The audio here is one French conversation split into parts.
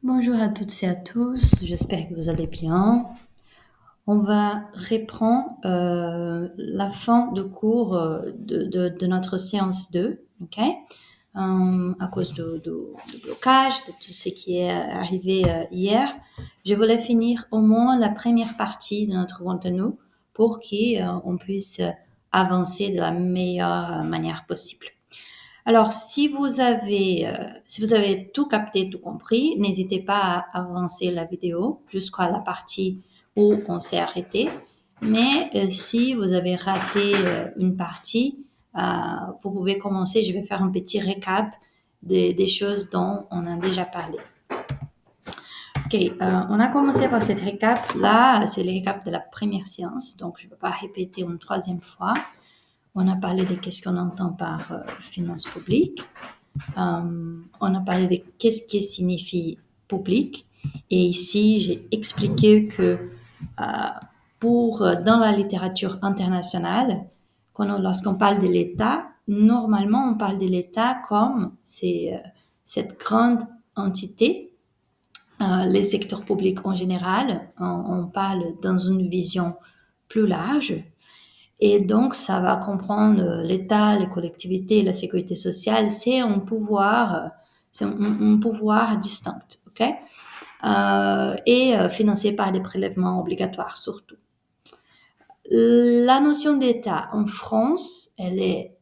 Bonjour à toutes et à tous, j'espère que vous allez bien. On va reprendre la fin de cours de notre séance 2, ok? À cause de blocage, de tout ce qui est arrivé hier. Je voulais finir au moins la première partie de notre contenu pour qu'on puisse avancer de la meilleure manière possible. Alors, si vous avez tout capté, tout compris, n'hésitez pas à avancer la vidéo jusqu'à la partie où on s'est arrêté. Mais si vous avez raté une partie, vous pouvez commencer. Je vais faire un petit récap des choses dont on a déjà parlé. Ok, on a commencé par cette récap. Là, c'est le récap de la première séance, donc je ne vais pas répéter une troisième fois. On a parlé de qu'est-ce qu'on entend par finance publique. On a parlé de qu'est-ce qui signifie public. Et ici, j'ai expliqué que dans la littérature internationale, lorsqu'on parle de l'État, normalement, on parle de l'État comme cette grande entité, les secteurs publics en général. On parle dans une vision plus large. Et donc, ça va comprendre l'État, les collectivités, la sécurité sociale, c'est un pouvoir distinct, ok? Et financé par des prélèvements obligatoires surtout. La notion d'État en France, elle est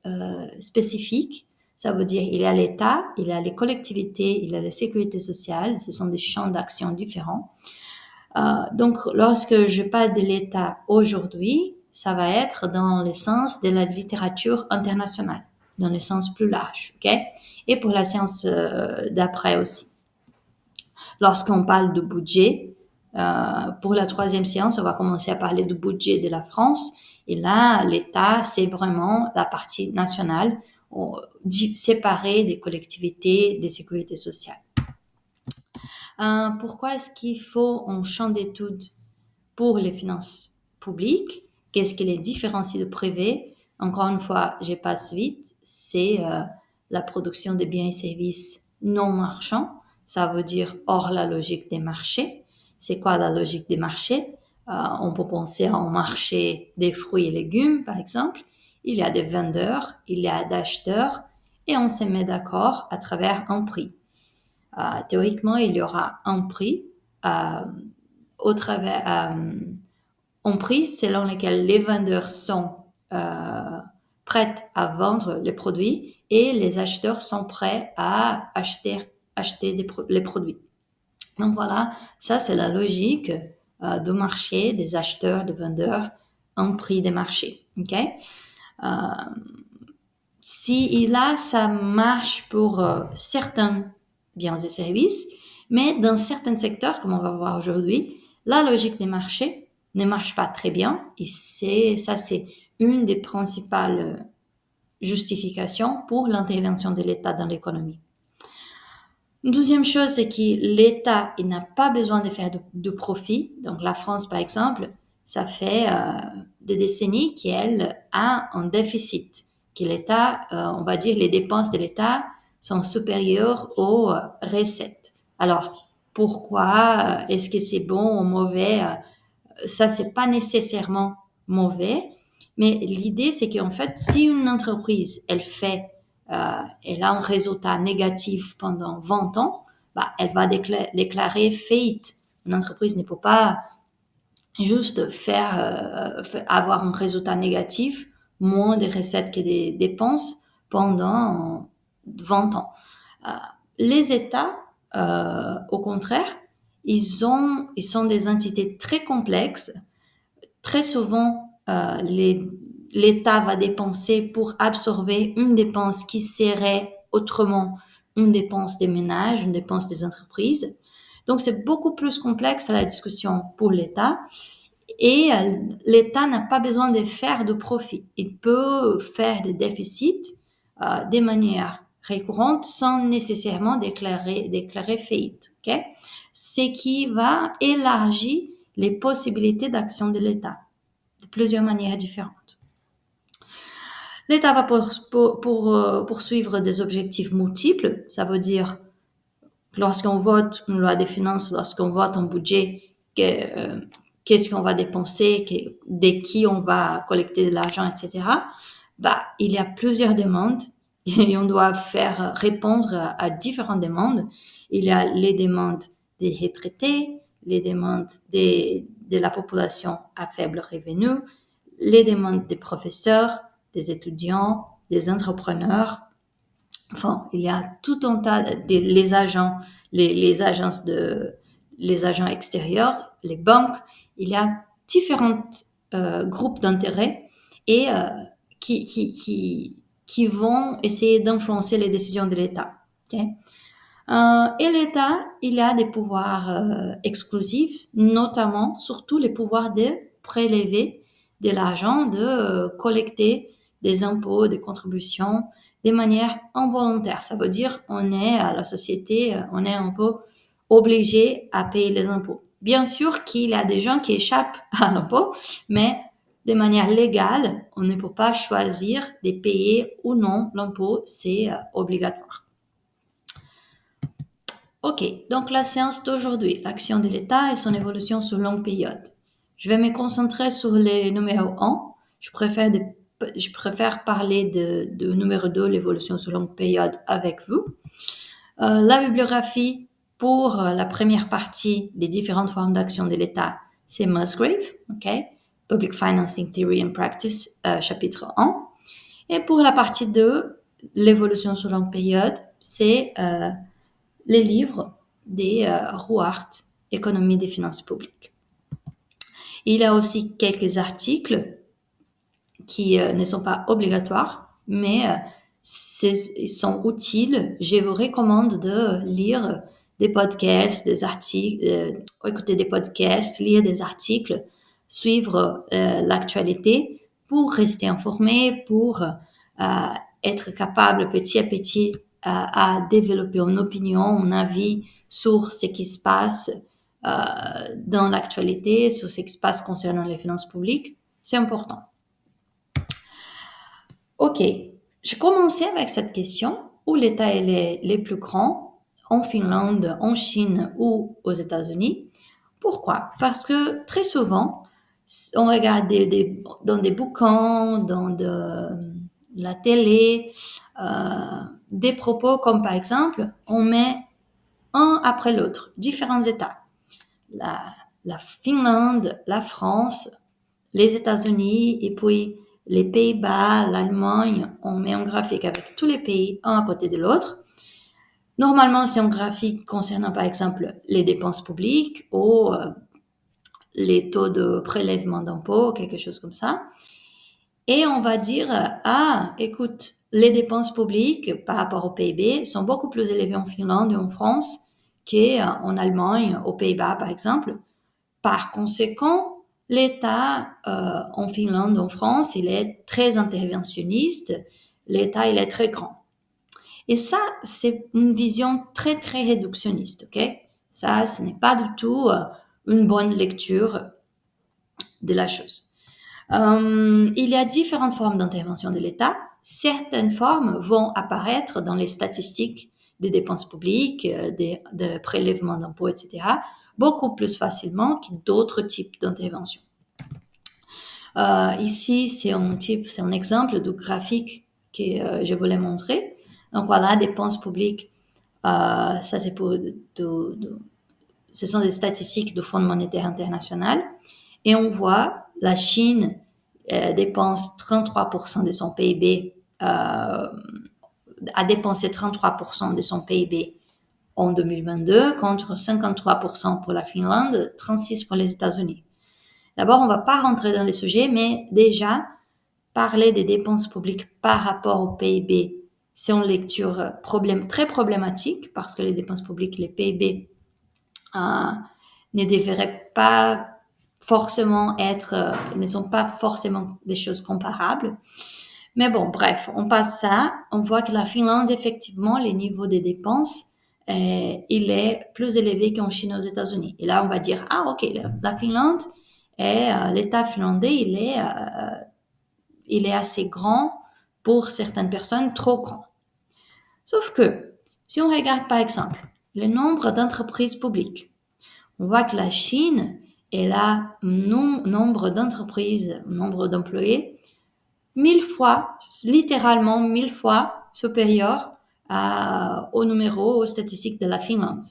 spécifique. Ça veut dire il y a l'État, il y a les collectivités, il y a la sécurité sociale. Ce sont des champs d'action différents. Donc, lorsque je parle de l'État aujourd'hui, ça va être dans le sens de la littérature internationale, dans le sens plus large, ok? Et pour la séance d'après aussi. Lorsqu'on parle de budget, pour la troisième séance, on va commencer à parler du budget de la France. Et là, l'État, c'est vraiment la partie nationale, séparée des collectivités, des sécurités sociales. Pourquoi est-ce qu'il faut un champ d'études pour les finances publiques? Qu'est-ce qui les différencie de privé? Encore une fois, je passe vite, c'est la production de biens et services non marchands. Ça veut dire hors la logique des marchés. C'est quoi la logique des marchés? On peut penser à un marché des fruits et légumes, par exemple. Il y a des vendeurs, il y a des acheteurs, et on se met d'accord à travers un prix. Théoriquement, il y aura un prix au travers un prix selon lequel les vendeurs sont prêts à vendre les produits et les acheteurs sont prêts à acheter les produits. Donc voilà, ça c'est la logique du marché, des acheteurs, des vendeurs, un prix des marchés. Okay? Si là, ça marche pour certains biens et services, mais dans certains secteurs, comme on va voir aujourd'hui, la logique des marchés ne marche pas très bien. Et c'est une des principales justifications pour l'intervention de l'État dans l'économie. Une deuxième chose, c'est que l'État, il n'a pas besoin de faire de profit. Donc la France, par exemple, ça fait des décennies qu'elle a un déficit, que l'État, on va dire, les dépenses de l'État sont supérieures aux recettes. Alors, pourquoi est-ce que c'est bon ou mauvais? Ça, c'est pas nécessairement mauvais, mais l'idée, c'est qu'en fait, si une entreprise, elle a un résultat négatif pendant 20 ans, bah, elle va déclarer faillite. Une entreprise ne peut pas juste avoir un résultat négatif, moins de recettes que des dépenses pendant 20 ans. Les États, au contraire, ils sont des entités très complexes. Très souvent, l'État va dépenser pour absorber une dépense qui serait autrement une dépense des ménages, une dépense des entreprises. Donc, c'est beaucoup plus complexe à la discussion pour l'État. Et l'État n'a pas besoin de faire de profit. Il peut faire des déficits de manière récurrente sans nécessairement déclarer faillite. Okay? Ce qui va élargir les possibilités d'action de l'État de plusieurs manières différentes. L'État va poursuivre des objectifs multiples, ça veut dire Lorsqu'on vote une loi des finances, lorsqu'on vote un budget, qu'est-ce qu'on va dépenser, de qui on va collecter de l'argent, etc. Il y a plusieurs demandes et on doit faire répondre à différentes demandes. Il y a les demandes des retraités, les demandes de la population à faible revenu, les demandes des professeurs, des étudiants, des entrepreneurs. Enfin, il y a tout un tas les agents, les agences les agents extérieurs, les banques. Il y a différents groupes d'intérêt et qui vont essayer d'influencer les décisions de l'État. Okay? Et l'État, il a des pouvoirs exclusifs, notamment, surtout les pouvoirs de prélever de l'argent, de collecter des impôts, des contributions, de manière involontaire. Ça veut dire on est à la société, on est un peu obligé à payer les impôts. Bien sûr qu'il y a des gens qui échappent à l'impôt, mais de manière légale, on ne peut pas choisir de payer ou non l'impôt, c'est obligatoire. Ok, donc la séance d'aujourd'hui, l'action de l'État et son évolution sur longue période. Je vais me concentrer sur le numéro 1. Je préfère parler de numéro 2, l'évolution sur longue période, avec vous. La bibliographie pour la première partie des différentes formes d'action de l'État, c'est Musgrave, ok? Public Financing Theory and Practice, chapitre 1. Et pour la partie 2, l'évolution sur longue période, c'est les livres des Rouart, Économie des finances publiques. Il y a aussi quelques articles qui ne sont pas obligatoires, mais ils sont utiles. Je vous recommande de lire des podcasts, des articles, écouter des podcasts, lire des articles, suivre l'actualité pour rester informé, pour être capable petit à petit à développer une opinion, un avis sur ce qui se passe dans l'actualité, sur ce qui se passe concernant les finances publiques. C'est important. Ok, je commençais avec cette question. Où l'État est les plus grands, en Finlande, en Chine ou aux États-Unis? Pourquoi? Parce que très souvent, on regarde dans des bouquins, dans la télé, des propos comme par exemple, on met un après l'autre, différents États. La Finlande, la France, les États-Unis et puis les Pays-Bas, l'Allemagne, on met un graphique avec tous les pays, un à côté de l'autre. Normalement, c'est un graphique concernant, par exemple, les dépenses publiques ou les taux de prélèvement d'impôts, quelque chose comme ça. Et on va dire, écoute, les dépenses publiques par rapport au PIB sont beaucoup plus élevées en Finlande et en France qu'en Allemagne, aux Pays-Bas, par exemple. Par conséquent, l'État en Finlande, en France, il est très interventionniste. L'État, il est très grand. Et ça, c'est une vision très, très réductionniste, ok? Ça, ce n'est pas du tout une bonne lecture de la chose. Il y a différentes formes d'intervention de l'État. Certaines formes vont apparaître dans les statistiques des dépenses publiques, de prélèvements d'impôts, etc., beaucoup plus facilement que d'autres types d'intervention. Ici, c'est un exemple de graphique que je voulais montrer. Donc voilà, dépenses publiques, ça c'est ce sont des statistiques du Fonds monétaire international. Et on voit la Chine dépense 33% de son PIB, a dépensé 33% de son PIB en 2022 contre 53% pour la Finlande, 36% pour les États-Unis. D'abord, on ne va pas rentrer dans les sujets, mais déjà, parler des dépenses publiques par rapport au PIB, c'est une lecture très problématique parce que les dépenses publiques, les PIB, ne devraient pas forcément ne sont pas forcément des choses comparables. Mais bon, bref, on passe ça. On voit que la Finlande, effectivement, les niveaux des dépenses, il est plus élevé qu'en Chine aux États-Unis. Et là, on va dire, ok, la Finlande, l'État finlandais, il est assez grand pour certaines personnes, trop grand. Sauf que, si on regarde par exemple le nombre d'entreprises publiques. On voit que la Chine, elle a un nombre d'entreprises, un nombre d'employés 1000 fois, littéralement 1000 fois supérieur aux statistiques de la Finlande.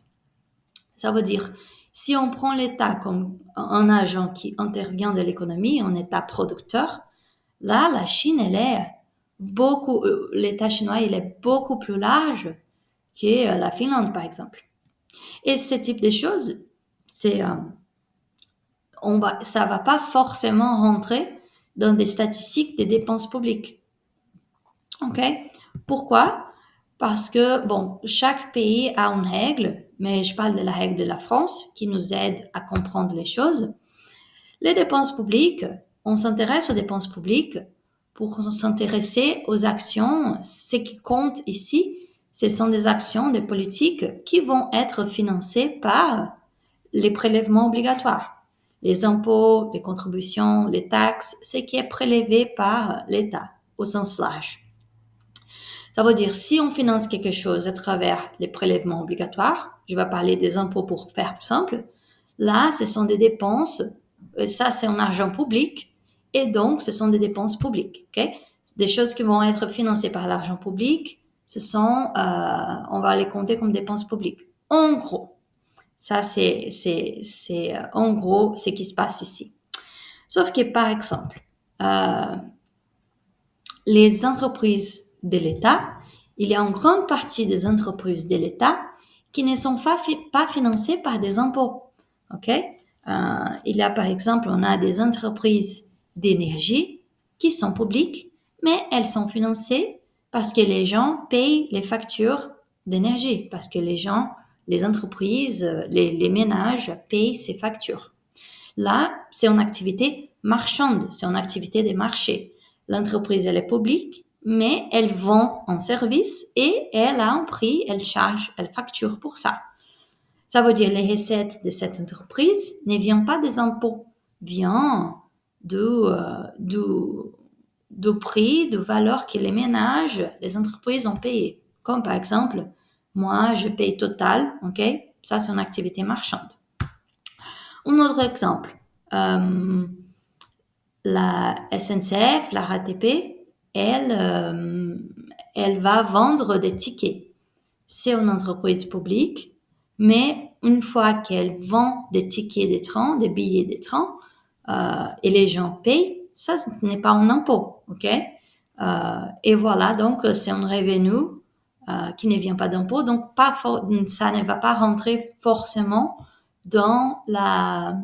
Ça veut dire, si on prend l'État comme un agent qui intervient dans l'économie, un État producteur, là, la Chine, l'État chinois, il est beaucoup plus large que la Finlande, par exemple. Et ce type de choses, ça va pas forcément rentrer dans des statistiques des dépenses publiques. OK? Pourquoi? Parce que, bon, chaque pays a une règle, mais je parle de la règle de la France qui nous aide à comprendre les choses. Les dépenses publiques, on s'intéresse aux dépenses publiques pour s'intéresser aux actions. Ce qui compte ici, ce sont des actions, des politiques qui vont être financées par les prélèvements obligatoires. Les impôts, les contributions, les taxes, ce qui est prélevé par l'État au sens large. Ça veut dire, si on finance quelque chose à travers les prélèvements obligatoires, je vais parler des impôts pour faire simple, là, ce sont des dépenses, ça c'est un argent public, et donc ce sont des dépenses publiques. Okay? Des choses qui vont être financées par l'argent public, on va les compter comme dépenses publiques. En gros, ça c'est en gros ce qui se passe ici. Sauf que par exemple, les entreprises de l'État, il y a une grande partie des entreprises de l'État qui ne sont pas financées par des impôts. OK? Il y a par exemple, on a des entreprises d'énergie qui sont publiques, mais elles sont financées parce que les gens payent les factures d'énergie, parce que les entreprises, les ménages payent ces factures. Là, c'est une activité marchande, c'est une activité des marchés. L'entreprise, elle est publique, mais elle vend un service et elle a un prix, elle charge, elle facture pour ça. Ça veut dire les recettes de cette entreprise ne viennent pas des impôts, viennent du prix, de valeur que les ménages, les entreprises ont payé. Comme par exemple, moi, je paye Total, ok? Ça, c'est une activité marchande. Un autre exemple, la SNCF, la RATP, elle va vendre des tickets. C'est une entreprise publique, mais une fois qu'elle vend des tickets de train, des billets de train, et les gens payent, ça ce n'est pas un impôt, ok? Et voilà, donc c'est un revenu qui ne vient pas d'impôt, donc ça ne va pas rentrer forcément dans la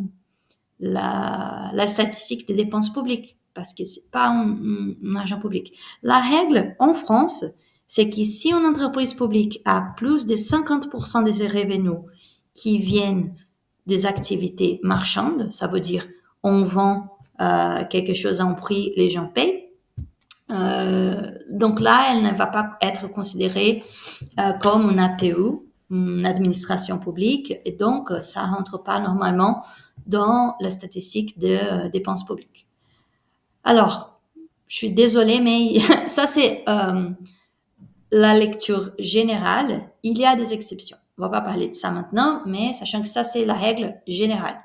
statistique des dépenses publiques, parce que c'est pas un argent public. La règle en France, c'est que si une entreprise publique a plus de 50% de ses revenus qui viennent des activités marchandes, ça veut dire on vend quelque chose à un prix, les gens payent. Donc là, elle ne va pas être considérée comme une APU, une administration publique, et donc ça rentre pas normalement dans la statistique de dépenses publiques. Alors, je suis désolée, mais ça c'est la lecture générale. Il y a des exceptions. On va pas parler de ça maintenant, mais sachant que ça c'est la règle générale.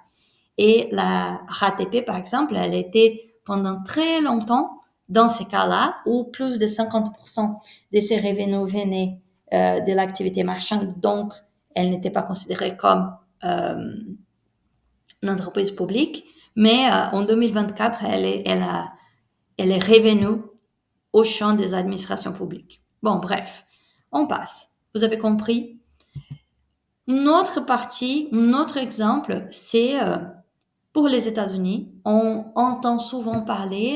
Et la RATP, par exemple, elle était pendant très longtemps dans ces cas-là où plus de 50% de ses revenus venaient de l'activité marchande, donc elle n'était pas considérée comme une entreprise publique, mais en 2024, elle est revenue au champ des administrations publiques. Bon, bref, on passe. Vous avez compris? Une autre partie, un autre exemple, c'est pour les États-Unis. On entend souvent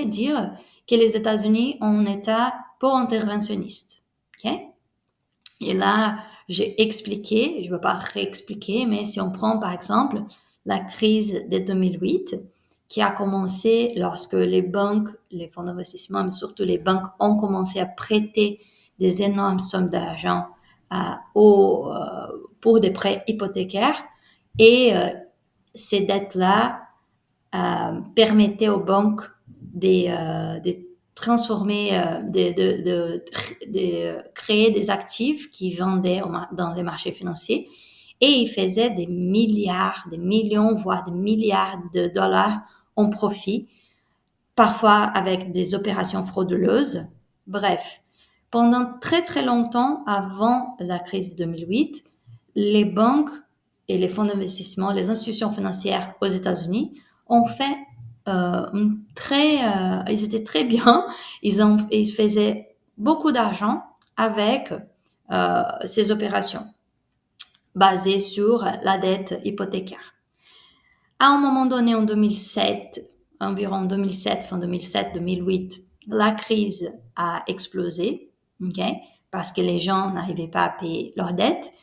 dire que les États-Unis ont un État pro-interventionniste. Okay? Et là, j'ai expliqué, je ne vais pas réexpliquer, mais si on prend par exemple la crise de 2008, qui a commencé lorsque les banques, les fonds d'investissement, mais surtout les banques ont commencé à prêter des énormes sommes d'argent pour des prêts hypothécaires, et ces dettes-là permettaient aux banques de transformer, de créer des actifs qui vendaient dans les marchés financiers. et il faisait des milliards, des millions, voire des milliards de dollars en profit, parfois avec des opérations frauduleuses. Bref, pendant très très longtemps avant la crise de 2008, les banques et les fonds d'investissement, les institutions financières aux États-Unis ont fait ils étaient très bien, ils faisaient beaucoup d'argent avec ces opérations basées sur la dette hypothécaire. À un moment donné, en 2007, environ 2007, fin 2007-2008, la crise a explosé, okay, parce que les gens n'arrivaient pas à payer leurs dettes.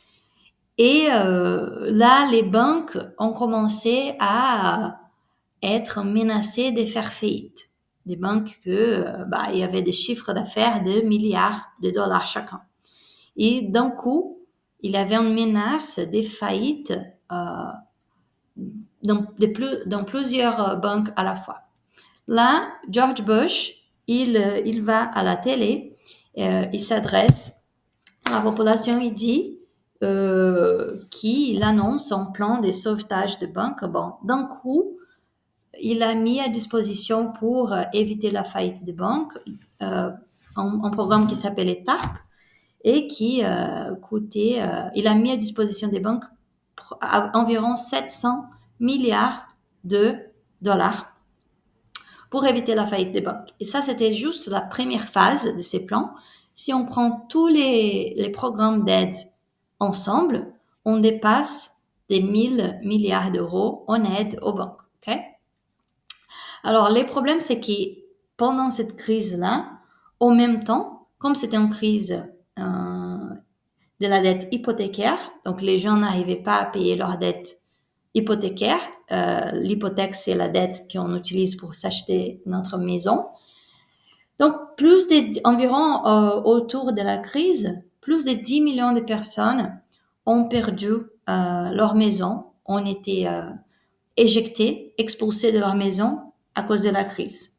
Et là, les banques ont commencé à être menacées de faire faillite. Des banques il y avait des chiffres d'affaires de milliards de dollars chacun. Et d'un coup, il y avait une menace de faillite dans plusieurs banques à la fois. Là, George Bush, il va à la télé, il s'adresse à la population, il dit qu'il annonce un plan de sauvetage de banques. Bon, d'un coup, il a mis à disposition pour éviter la faillite des banques un programme qui s'appelait TARP et qui il a mis à disposition des banques environ 700 milliards de dollars pour éviter la faillite des banques. Et ça, c'était juste la première phase de ces plans. Si on prend tous les programmes d'aide ensemble, on dépasse des 1000 milliards d'euros en aide aux banques. Okay? Alors, les problèmes, c'est que pendant cette crise-là, en même temps, comme c'était une crise de la dette hypothécaire, donc les gens n'arrivaient pas à payer leur dette hypothécaire. L'hypothèque, c'est la dette qu'on utilise pour s'acheter notre maison. Donc, environ autour de la crise, plus de 10 millions de personnes ont perdu leur maison, ont été éjectées, expulsées de leur maison à cause de la crise.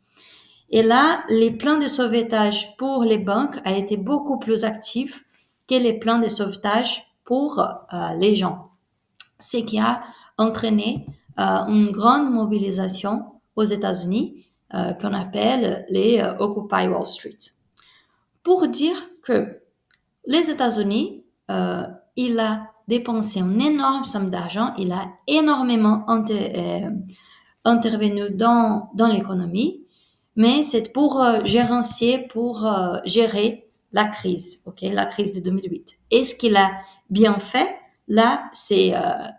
Et là, les plans de sauvetage pour les banques a été beaucoup plus actifs que les plans de sauvetage pour les gens. Ce qui a entraîné une grande mobilisation aux États-Unis qu'on appelle les Occupy Wall Street. Pour dire que les États-Unis, il a dépensé une énorme somme d'argent, il a énormément intervenu dans l'économie, mais c'est pour gérencier, pour gérer la crise, la crise de 2008. Est-ce qu'il a bien fait? Là,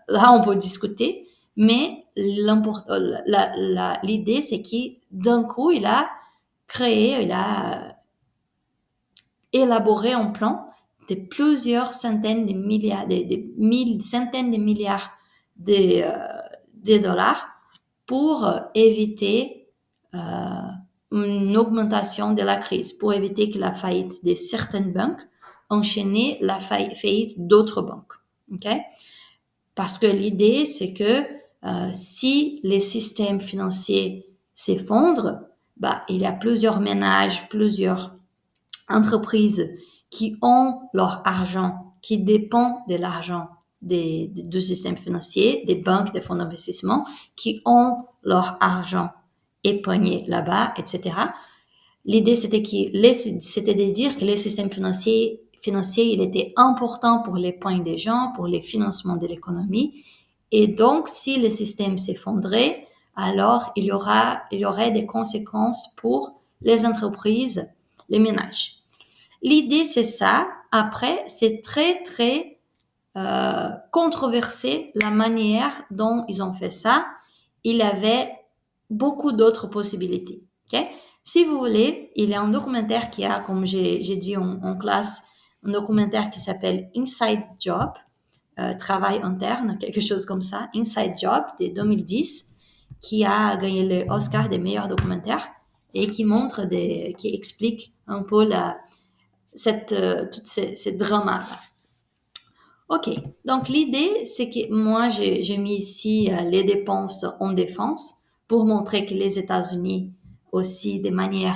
là on peut discuter, mais l'idée c'est que d'un coup il a élaboré un plan de plusieurs centaines de milliards, centaines de milliards de dollars pour éviter une augmentation de la crise, pour éviter que la faillite de certaines banques enchaîne la faillite d'autres banques. Okay? Parce que l'idée, c'est que si les systèmes financiers s'effondrent, il y a plusieurs ménages, plusieurs entreprises qui ont leur argent, qui dépendent de l'argent du système financier, des banques, des fonds d'investissement, qui ont leur argent épargné là-bas, etc. L'idée, c'était de dire que les systèmes financiers, il était important pour l'épargne des gens, pour les financements de l'économie. Et donc, si le système s'effondrait, alors il y aurait des conséquences pour les entreprises, les ménages. L'idée, c'est ça. Après, c'est très, très controversé la manière dont ils ont fait ça. Il y avait beaucoup d'autres possibilités. Okay? Si vous voulez, il y a un documentaire qui a, comme j'ai dit en classe, un documentaire qui s'appelle Inside Job, travail interne, quelque chose comme ça, Inside Job de 2010, qui a gagné le Oscar des meilleurs documentaires et qui qui explique un peu toutes ces dramas-là. OK. Donc, l'idée, c'est que moi, j'ai mis ici les dépenses en défense pour montrer que les États-Unis, aussi, de manière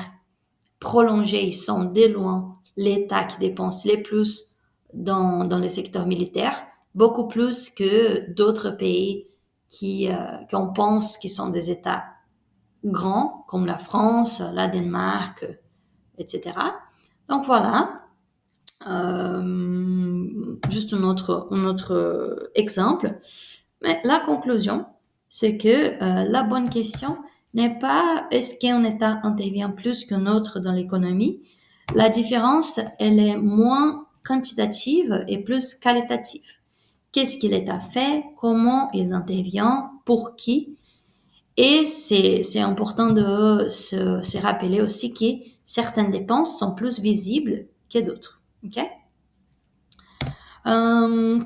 prolongée, ils sont de loin l'État qui dépense le plus dans le secteur militaire. beaucoup plus que d'autres pays qu'on pense qui sont des États grands, comme la France, la Danemark, etc. Donc voilà, juste un autre exemple. Mais la conclusion, c'est que la bonne question n'est pas est-ce qu'un État intervient plus qu'un autre dans l'économie. La différence, elle est moins quantitative et plus qualitative. Qu'est-ce que l'État fait? Comment il intervient? Pour qui? Et c'est important de se rappeler aussi que certaines dépenses sont plus visibles que d'autres. OK?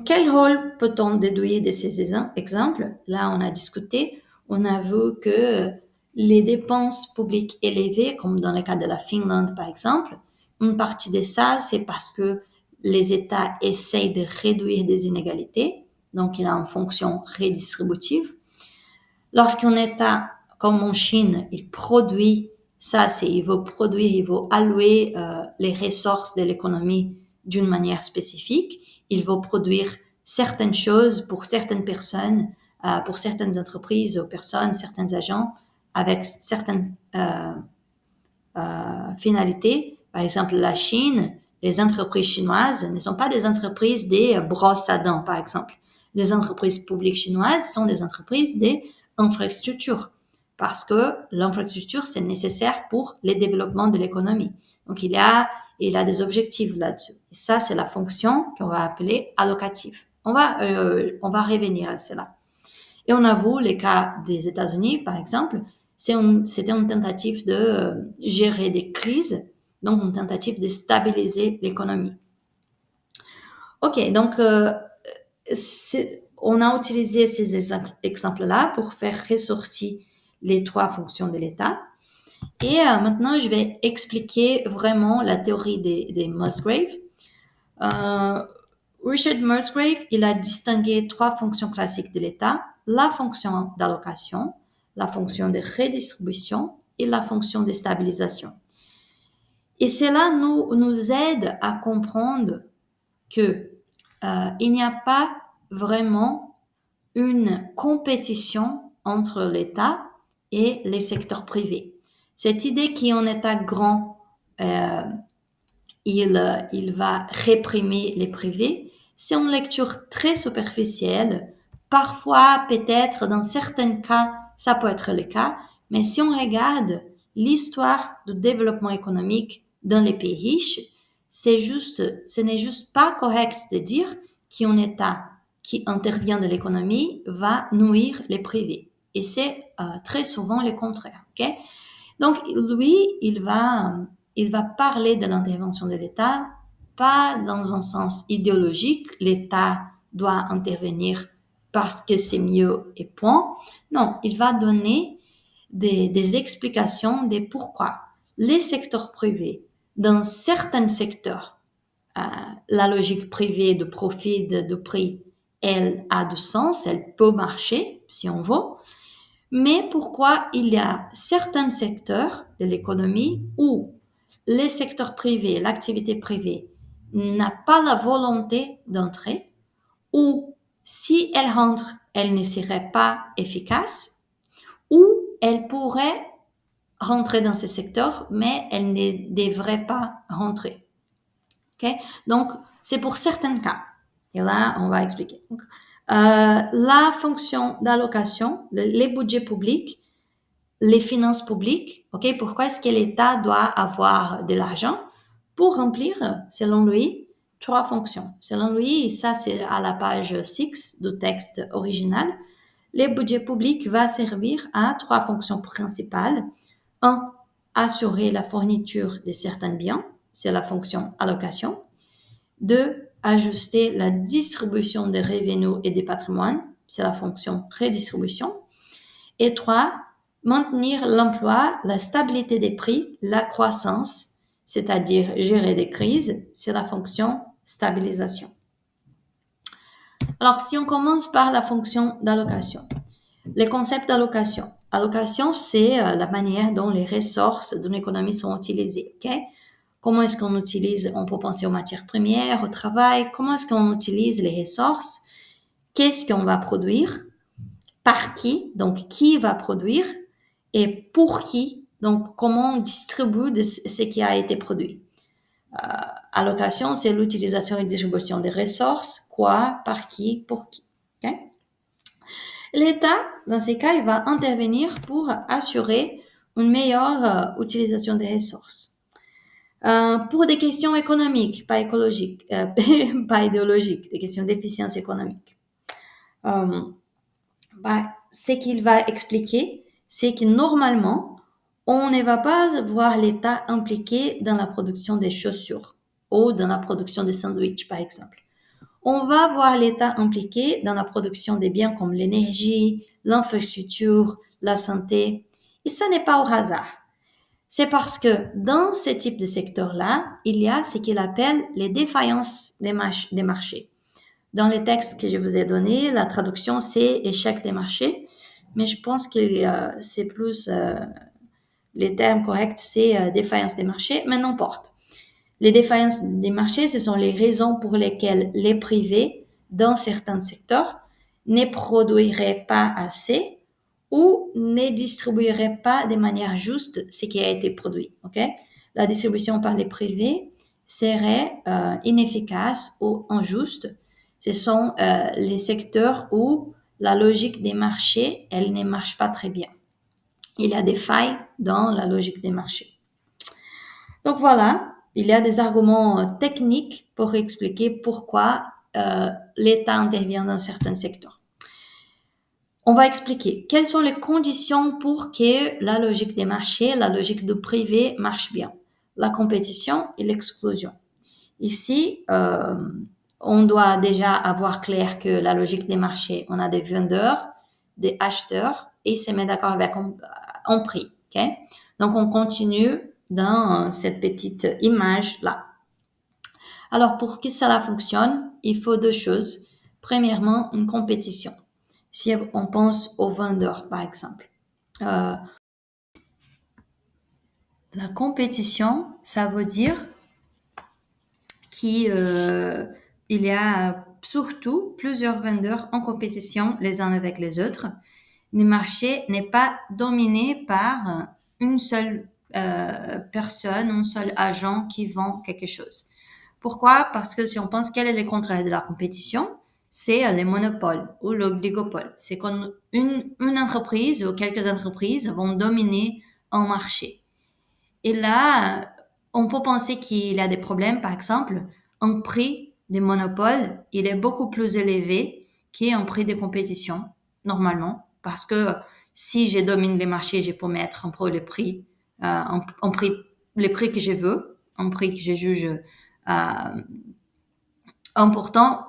Quel rôle peut-on déduire de ces exemples? Là, on a discuté, on a vu que les dépenses publiques élevées, comme dans le cas de la Finlande par exemple, une partie de ça, c'est parce que les États essayent de réduire des inégalités, donc il a une fonction redistributive. Lorsqu'un État, comme en Chine, il produit, ça c'est, il veut produire, il veut allouer les ressources de l'économie d'une manière spécifique. Il veut produire certaines choses pour certaines personnes, pour certaines entreprises ou personnes, certains agents, avec certaines finalités. Par exemple, la Chine, les entreprises chinoises ne sont pas des entreprises des brosses à dents, par exemple. Les entreprises publiques chinoises sont des entreprises des infrastructures, parce que l'infrastructure, c'est nécessaire pour le développement de l'économie. Donc, il a des objectifs là-dessus. Et ça, c'est la fonction qu'on va appeler allocative. On va revenir à cela. Et on a vu les cas des États-Unis, par exemple, c'était une tentative de gérer des crises, donc une tentative de stabiliser l'économie. Ok, donc on a utilisé ces exemples-là pour faire ressortir les trois fonctions de l'État. Et maintenant, je vais expliquer vraiment la théorie des Musgrave. Richard Musgrave, il a distingué trois fonctions classiques de l'État, la fonction d'allocation, la fonction de redistribution et la fonction de stabilisation. Et cela nous aide à comprendre que il n'y a pas vraiment une compétition entre l'État et les secteurs privés. Cette idée qu'un État grand, il va réprimer les privés, c'est une lecture très superficielle. Parfois, peut-être, dans certains cas, ça peut être le cas, mais si on regarde l'histoire du développement économique dans les pays riches, ce n'est juste pas correct de dire qu'un État qui intervient dans l'économie va nuire les privés. Et c'est très souvent le contraire. Okay? Donc, lui, il va parler de l'intervention de l'État, pas dans un sens idéologique, l'État doit intervenir parce que c'est mieux et point. Non, il va donner des explications de pourquoi les secteurs privés, dans certains secteurs, la logique privée de profit, de prix, elle a du sens, elle peut marcher si on veut, mais pourquoi il y a certains secteurs de l'économie où les secteurs privés, l'activité privée n'a pas la volonté d'entrer, ou si elle rentre, elle ne serait pas efficace, ou elle pourrait rentrer dans ces secteurs, mais elle ne devrait pas rentrer. Okay? Donc, c'est pour certains cas. Et là, on va expliquer. Donc, la fonction d'allocation, les budgets publics, les finances publiques, ok, pourquoi est-ce que l'État doit avoir de l'argent pour remplir, selon lui, trois fonctions. Selon lui, et ça c'est à la page 6 du texte original, les budgets publics va servir à trois fonctions principales. Un, assurer la fourniture de certains biens, c'est la fonction allocation. Deux, ajuster la distribution des revenus et des patrimoines, c'est la fonction redistribution. Et trois, maintenir l'emploi, la stabilité des prix, la croissance, c'est-à-dire gérer des crises, c'est la fonction stabilisation. Alors, si on commence par la fonction d'allocation, le concept d'allocation. Allocation, c'est la manière dont les ressources d'une économie sont utilisées. Okay? Comment est-ce qu'on utilise, on peut penser aux matières premières, au travail, comment est-ce qu'on utilise les ressources qu'est-ce qu'on va produire, par qui, donc qui va produire, et pour qui, donc comment on distribue ce qui a été produit. Allocation, c'est l'utilisation et distribution des ressources, quoi, par qui, pour qui. Okay? L'État, dans ces cas, il va intervenir pour assurer une meilleure utilisation des ressources. Pour des questions économiques, pas écologiques, pas idéologiques, des questions d'efficience économique. Ce qu'il va expliquer, c'est que normalement, on ne va pas voir l'État impliqué dans la production des chaussures ou dans la production des sandwichs, par exemple. On va voir l'État impliqué dans la production des biens comme l'énergie, l'infrastructure, la santé. Et ça n'est pas au hasard. C'est parce que dans ce type de secteur-là, il y a ce qu'il appelle les défaillances des marchés. Dans les textes que je vous ai donnés, la traduction c'est échec des marchés, mais je pense que c'est plus les termes corrects, c'est défaillance des marchés, mais n'importe. Les défaillances des marchés, ce sont les raisons pour lesquelles les privés, dans certains secteurs, ne produiraient pas assez ou ne distribueraient pas de manière juste ce qui a été produit. Okay? La distribution par les privés serait inefficace ou injuste. Ce sont les secteurs où la logique des marchés, elle ne marche pas très bien. Il y a des failles dans la logique des marchés. Donc voilà, il y a des arguments techniques pour expliquer pourquoi l'État intervient dans certains secteurs. On va expliquer quelles sont les conditions pour que la logique des marchés, la logique du privé marche bien. La compétition et l'exclusion. Ici, on doit déjà avoir clair que la logique des marchés, on a des vendeurs, des acheteurs et ils se mettent d'accord avec en prix. Okay? Donc, on continue dans cette petite image-là. Alors, pour que cela fonctionne, il faut deux choses. Premièrement, une compétition. Si on pense aux vendeurs, par exemple. La compétition, ça veut dire qu'il y a surtout plusieurs vendeurs en compétition les uns avec les autres. Le marché n'est pas dominé par une seule personne, un seul agent qui vend quelque chose. Pourquoi? Parce que si on pense quel est le contraire de la compétition, c'est les monopoles ou l'oligopole. C'est quand une entreprise ou quelques entreprises vont dominer un marché. Et là, on peut penser qu'il y a des problèmes. Par exemple, un prix des monopoles, il est beaucoup plus élevé qu'un prix de compétition, normalement. Parce que si je domine les marchés, je peux mettre un peu les prix, les prix que je veux, un prix que je juge important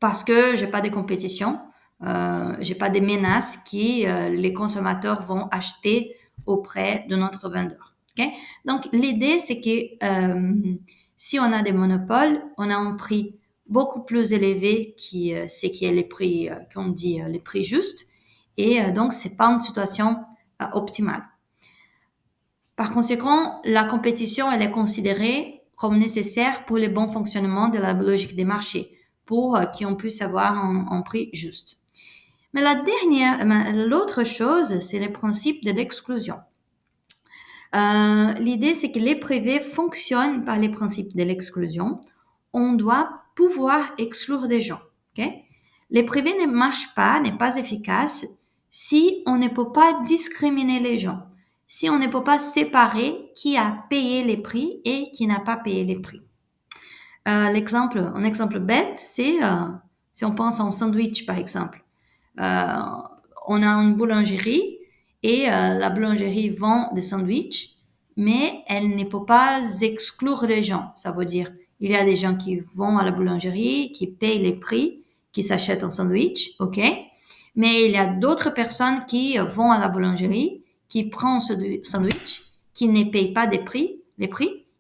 parce que j'ai pas de compétition, j'ai pas de menaces qui les consommateurs vont acheter auprès de notre vendeur. Okay? Donc l'idée c'est que si on a des monopoles, on a un prix beaucoup plus élevé qui c'est qui est les prix qu'on dit les prix justes et donc c'est pas une situation optimale. Par conséquent, la compétition elle est considérée comme nécessaire pour le bon fonctionnement de la logique des marchés, pour qu'on puisse avoir un prix juste. Mais l'autre chose, c'est le principe de l'exclusion. L'idée, c'est que les privés fonctionnent par les principes de l'exclusion. On doit pouvoir exclure des gens. Okay? Les privés ne marchent pas, n'est pas efficace si on ne peut pas discriminer les gens, si on ne peut pas séparer qui a payé les prix et qui n'a pas payé les prix. Un exemple bête, c'est si on pense à un sandwich par exemple. On a une boulangerie et la boulangerie vend des sandwichs, mais elle ne peut pas exclure les gens. Ça veut dire il y a des gens qui vont à la boulangerie, qui payent les prix, qui s'achètent un sandwich, ok. Mais il y a d'autres personnes qui vont à la boulangerie, qui prennent ce sandwich, qui ne payent pas les prix,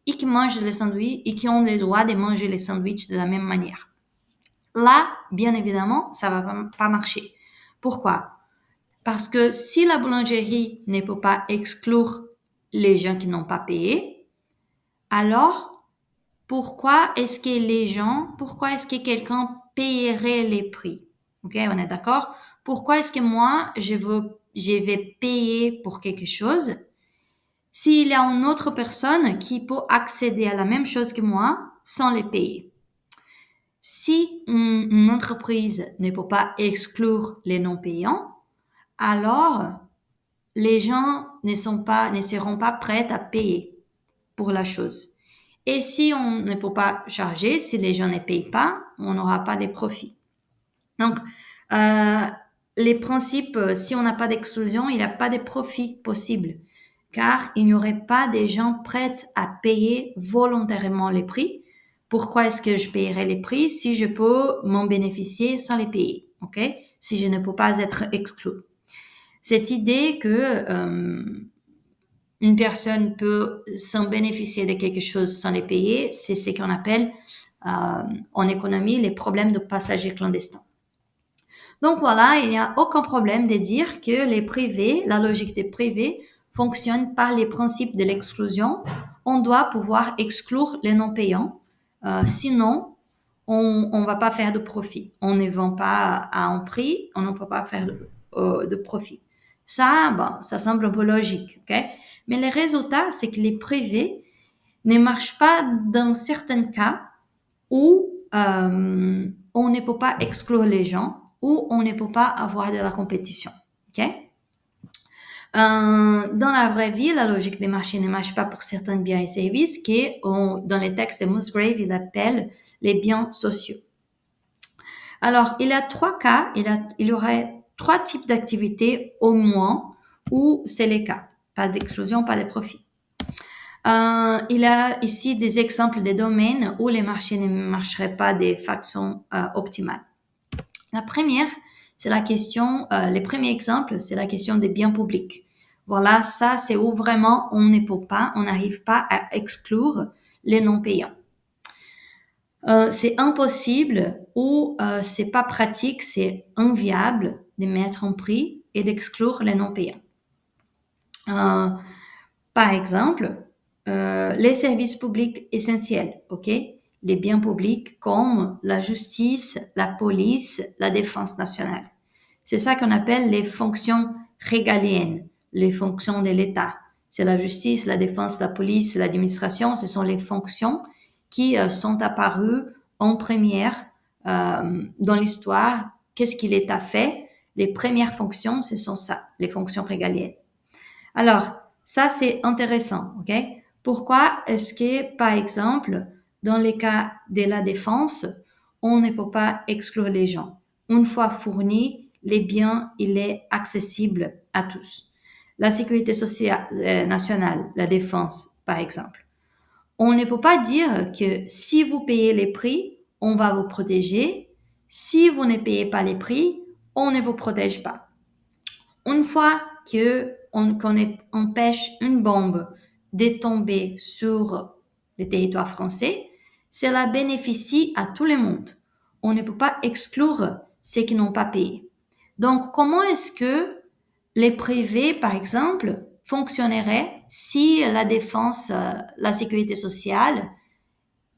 et qui mangent les sandwichs et qui ont le droit de manger les sandwichs de la même manière. Là, bien évidemment, ça va pas marcher. Pourquoi? Parce que si la boulangerie ne peut pas exclure les gens qui n'ont pas payé, alors pourquoi est-ce que quelqu'un payerait les prix? Ok, on est d'accord? Pourquoi est-ce que moi, je vais payer pour quelque chose s'il y a une autre personne qui peut accéder à la même chose que moi sans les payer? Si une entreprise ne peut pas exclure les non-payants, alors les gens ne seront pas prêts à payer pour la chose. Et si on ne peut pas charger, si les gens ne payent pas, on n'aura pas de profits. Donc, euh, les principes, si on n'a pas d'exclusion, il n'y a pas de profit possible, car il n'y aurait pas des gens prêts à payer volontairement les prix. Pourquoi est-ce que je paierais les prix si je peux m'en bénéficier sans les payer, ok? Si je ne peux pas être exclu. Cette idée que une personne peut s'en bénéficier de quelque chose sans les payer, c'est ce qu'on appelle en économie les problèmes de passagers clandestins. Donc voilà, il n'y a aucun problème de dire que les privés, la logique des privés, fonctionne par les principes de l'exclusion. On doit pouvoir exclure les non-payants, sinon on va pas faire de profit. On ne vend pas à un prix, on ne peut pas faire de profit. Ça, bon, ça semble un peu logique, ok? Mais le résultat, c'est que les privés ne marchent pas dans certains cas où on ne peut pas exclure les gens, où on ne peut pas avoir de la compétition. Ok? Dans la vraie vie, la logique des marchés ne marche pas pour certains biens et services que dans les textes de Musgrave, il appelle les biens sociaux. Alors, il y a trois cas, il y aurait trois types d'activités au moins où c'est les cas. Pas d'exclusion, pas de profit. Il y a ici des exemples de domaines où les marchés ne marcheraient pas de façon optimale. La première, c'est la question, les premiers exemples, c'est la question des biens publics. Voilà, ça, c'est où vraiment on ne peut pas, on n'arrive pas à exclure les non-payants. C'est impossible ou c'est pas pratique, c'est inviable de mettre un prix et d'exclure les non-payants. Par exemple, les services publics essentiels, ok? Les biens publics comme la justice, la police, la défense nationale. C'est ça qu'on appelle les fonctions régaliennes, les fonctions de l'État. C'est la justice, la défense, la police, l'administration. Ce sont les fonctions qui sont apparues en première dans l'histoire. Qu'est-ce que l'État fait? Les premières fonctions, ce sont ça, les fonctions régaliennes. Alors, ça, c'est intéressant, ok? Pourquoi est-ce que, par exemple, dans les cas de la défense, on ne peut pas exclure les gens? Une fois fourni, les biens, il est accessible à tous. La sécurité sociale nationale, la défense, par exemple. On ne peut pas dire que si vous payez les prix, on va vous protéger. Si vous ne payez pas les prix, on ne vous protège pas. Une fois qu'on empêche une bombe de tomber sur le territoire français, cela bénéficie à tout le monde. On ne peut pas exclure ceux qui n'ont pas payé. Donc, comment est-ce que les privés, par exemple, fonctionneraient si la défense, la sécurité sociale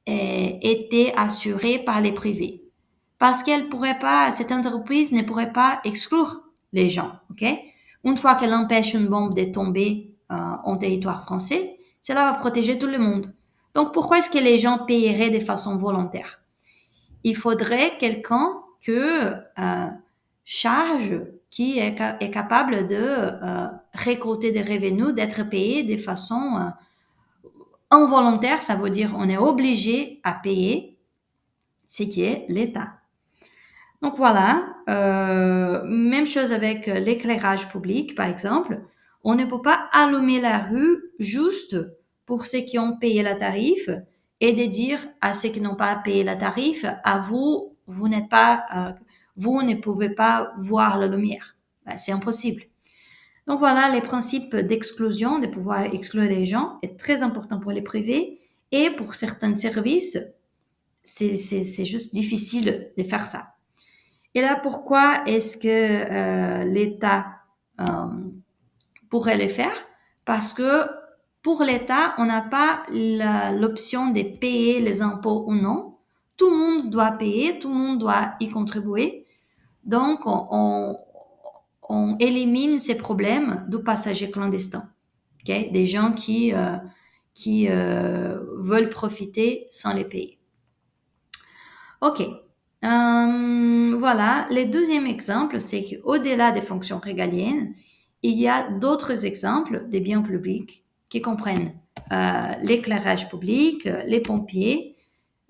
était assurée par les privés? Parce qu'elle pourrait pas, cette entreprise ne pourrait pas exclure les gens, ok? Une fois qu'elle empêche une bombe de tomber en territoire français, cela va protéger tout le monde. Donc, pourquoi est-ce que les gens paieraient de façon volontaire? Il faudrait quelqu'un que charge qui est capable de récolter des revenus, d'être payé de façon involontaire. Ça veut dire on est obligé à payer ce qui est l'État. Donc voilà, même chose avec l'éclairage public, par exemple. On ne peut pas allumer la rue juste pour ceux qui ont payé la tarif et de dire à ceux qui n'ont pas payé la tarif, à vous, vous n'êtes pas, vous ne pouvez pas voir la lumière. Ben, c'est impossible. Donc voilà, les principes d'exclusion, de pouvoir exclure les gens, est très important pour les privés et pour certains services, c'est juste difficile de faire ça. Et là, pourquoi est-ce que l'État pourrait le faire? Parce que pour l'État, on n'a pas l'option de payer les impôts ou non. Tout le monde doit payer, tout le monde doit y contribuer. Donc, on élimine ces problèmes de passagers clandestins, okay? Des gens qui veulent profiter sans les payer. Ok. Voilà. Le deuxième exemple, c'est qu'au-delà des fonctions régaliennes, il y a d'autres exemples des biens publics qui comprennent l'éclairage public, les pompiers.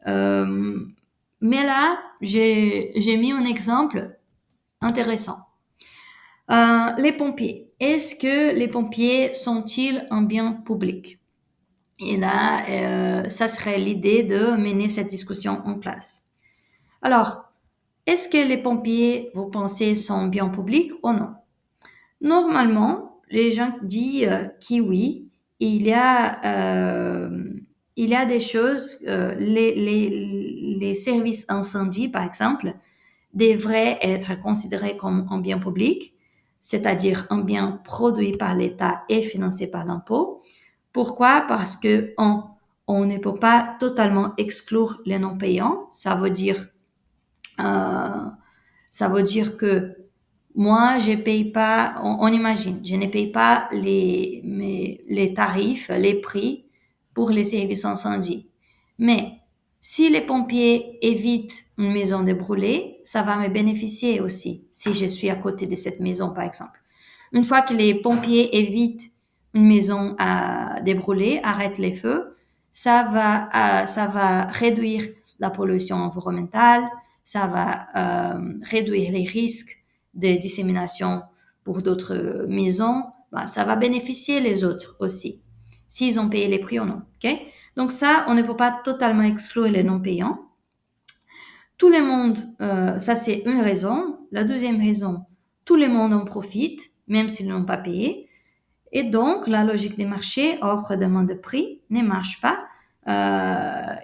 Mais là, j'ai mis un exemple intéressant. Les pompiers. Est-ce que les pompiers sont-ils un bien public? Et là, ça serait l'idée de mener cette discussion en classe. Alors, est-ce que les pompiers, vous pensez, sont bien publics ou non? Normalement, les gens disent que oui, il y a des choses, les services incendie, par exemple, devraient être considérés comme un bien public, c'est-à-dire un bien produit par l'État et financé par l'impôt. Pourquoi? Parce que on ne peut pas totalement exclure les non-payants. Ça veut dire que moi, je paye pas, on imagine, je ne paye pas les tarifs, les prix pour les services incendie. Mais si les pompiers évitent une maison de brûler, ça va me bénéficier aussi, si je suis à côté de cette maison, par exemple. Une fois que les pompiers évitent une maison à débrûler, arrêtent les feux, ça va réduire la pollution environnementale, ça va réduire les risques de dissémination pour d'autres maisons. Bah, ça va bénéficier les autres aussi, s'ils ont payé les prix ou non. Okay? Donc ça, on ne peut pas totalement exclure les non-payants. Tout le monde, ça c'est une raison. La deuxième raison, tout le monde en profite, même s'ils n'ont pas payé. Et donc, la logique des marchés, offre, demande, prix, ne marche pas.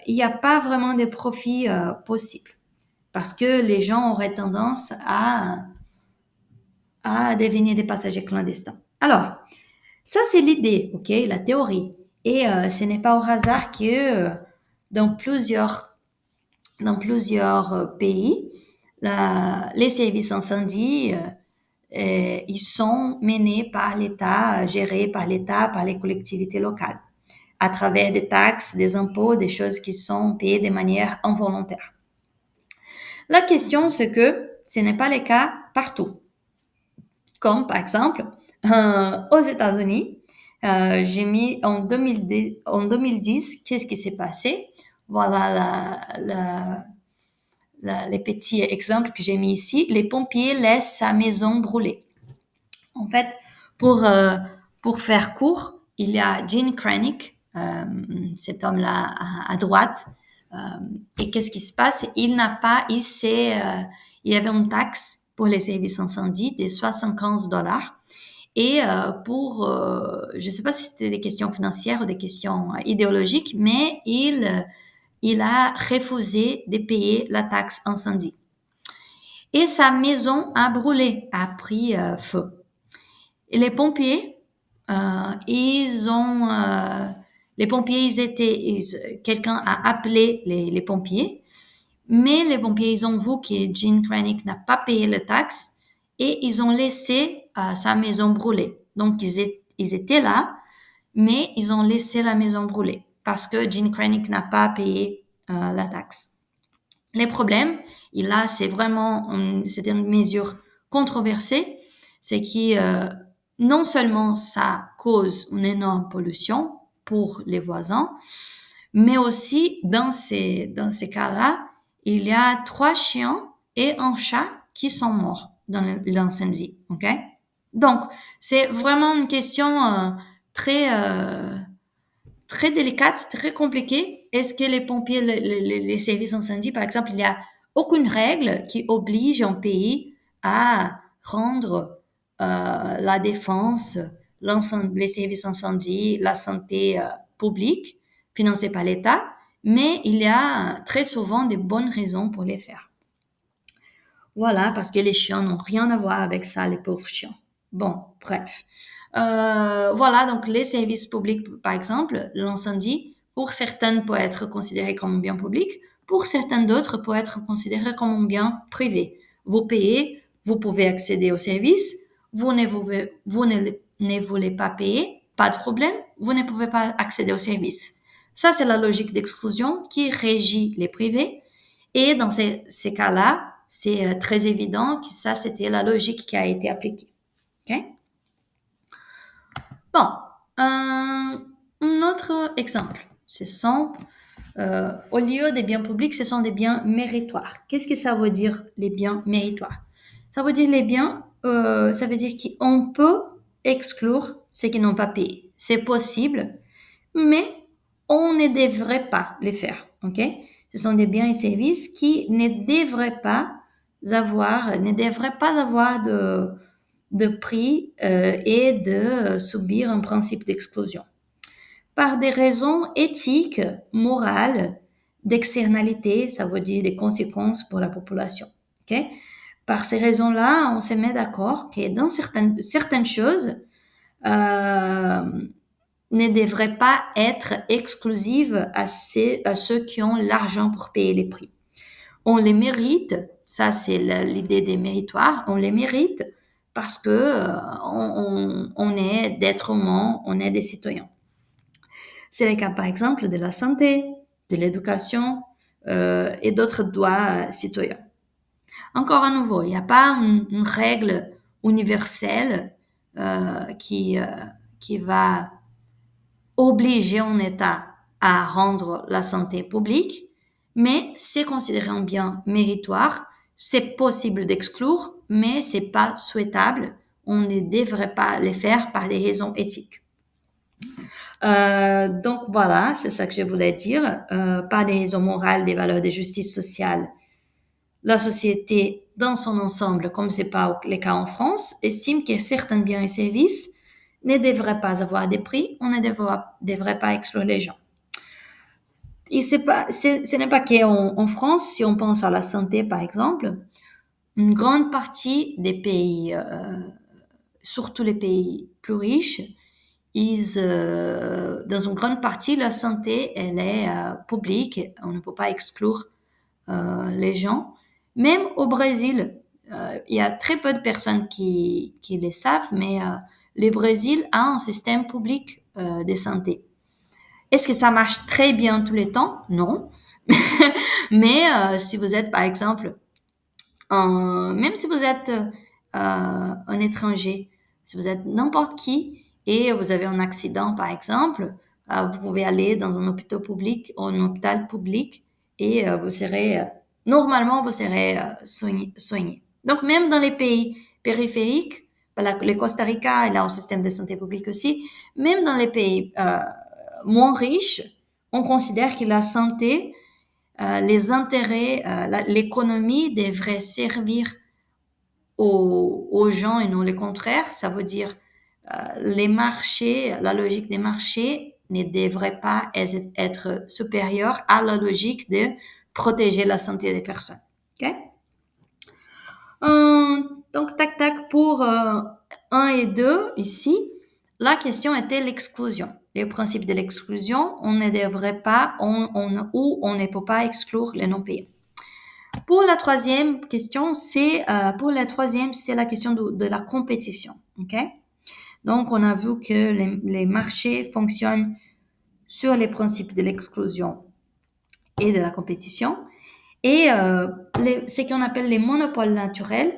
Il n'y a pas vraiment de profit possible parce que les gens auraient tendance à devenir des passagers clandestins. Alors, ça c'est l'idée, ok, la théorie. Et ce n'est pas au hasard que dans plusieurs pays, les services incendies ils sont menés par l'État, gérés par l'État, par les collectivités locales, à travers des taxes, des impôts, des choses qui sont payées de manière involontaire. La question, c'est que ce n'est pas le cas partout. Comme par exemple, aux États-Unis, j'ai mis en 2010, qu'est-ce qui s'est passé? Voilà les petits exemples que j'ai mis ici. Les pompiers laissent sa maison brûler. En fait, pour faire court, il y a Gene Krennic, cet homme-là à droite, et qu'est-ce qui se passe? Il y avait une taxe pour les services incendies de $75. Et je ne sais pas si c'était des questions financières ou des questions idéologiques, mais il a refusé de payer la taxe incendie. Et sa maison a brûlé, a pris feu. Et les pompiers, quelqu'un a appelé les pompiers, mais les pompiers, ils ont vu que Gene Krennic n'a pas payé la taxe et ils ont laissé sa maison brûler. Donc, ils étaient là, mais ils ont laissé la maison brûler parce que Gene Krennic n'a pas payé la taxe. Les problèmes, et là, c'était une mesure controversée, c'est que non seulement ça cause une énorme pollution pour les voisins, mais aussi dans ces cas-là, il y a 3 chiens et un chat qui sont morts dans l'incendie. Ok? Donc, c'est vraiment une question très délicate, très compliquée. Est-ce que les pompiers, les services incendie, par exemple, il n'y a aucune règle qui oblige un pays à rendre la défense, les services incendie, la santé publique financée par l'État, mais il y a très souvent de bonnes raisons pour les faire. Voilà, parce que les chiens n'ont rien à voir avec ça, les pauvres chiens. Bon, bref. Voilà, donc les services publics, par exemple, l'incendie, pour certaines peut être considéré comme un bien public, pour certaines d'autres peut être considéré comme un bien privé vous payez, vous pouvez accéder au service, ne voulez pas payer, pas de problème, vous ne pouvez pas accéder au service. Ça, c'est la logique d'exclusion qui régit les privés. Et dans ces cas-là, c'est très évident que ça, c'était la logique qui a été appliquée. Okay? Bon, un autre exemple, ce sont, au lieu des biens publics, ce sont des biens méritoires. Qu'est-ce que ça veut dire, les biens méritoires? Ça veut dire les biens, ça veut dire qu'on peut exclure ceux qui n'ont pas payé. C'est possible, mais on ne devrait pas les faire, ok? Ce sont des biens et services qui ne devraient pas avoir de prix et de subir un principe d'exclusion. Par des raisons éthiques, morales, d'externalité, ça veut dire des conséquences pour la population, ok? Par ces raisons-là, on se met d'accord que dans certaines choses, ne devrait pas être exclusive à ceux qui ont l'argent pour payer les prix. On les mérite, ça c'est l'idée des méritoires, on les mérite parce que on est d'êtres humains, on est des citoyens. C'est le cas par exemple de la santé, de l'éducation et d'autres droits citoyens. Encore à nouveau, il n'y a pas une règle universelle qui va obliger un État à rendre la santé publique, mais c'est considéré un bien méritoire. C'est possible d'exclure, mais c'est pas souhaitable. On ne devrait pas les faire par des raisons éthiques. Donc voilà, c'est ça que je voulais dire. Par des raisons morales, des valeurs de justice sociale, la société dans son ensemble, comme c'est pas le cas en France, estime que certains biens et services ne devraient pas avoir des prix, on ne devrait pas exclure les gens. Et ce n'est pas qu'en France, si on pense à la santé par exemple, une grande partie des pays, surtout les pays plus riches, dans une grande partie, la santé, elle est publique, on ne peut pas exclure les gens. Même au Brésil, il y a très peu de personnes qui le savent, mais le Brésil a un système public de santé. Est-ce que ça marche très bien tous les temps? Non. Mais si vous êtes, par exemple, même si vous êtes un étranger, si vous êtes n'importe qui et vous avez un accident, par exemple, vous pouvez aller dans un hôpital public et normalement, vous serez soigné. Donc, même dans les pays périphériques, le Costa Rica, il a un système de santé publique aussi, même dans les pays moins riches, on considère que la santé, les intérêts, l'économie devrait servir aux gens et non le contraire. Ça veut dire les marchés, la logique des marchés ne devrait pas être supérieure à la logique de protéger la santé des personnes. Okay? Donc, tac, pour 1 et 2, ici, la question était l'exclusion. Le principe de l'exclusion, on ne devrait pas, on ne peut pas exclure les non-payants. Pour la troisième question, c'est la question de la compétition. Okay? Donc, on a vu que les marchés fonctionnent sur les principes de l'exclusion et de la compétition. Et ce qu'on appelle les monopoles naturels,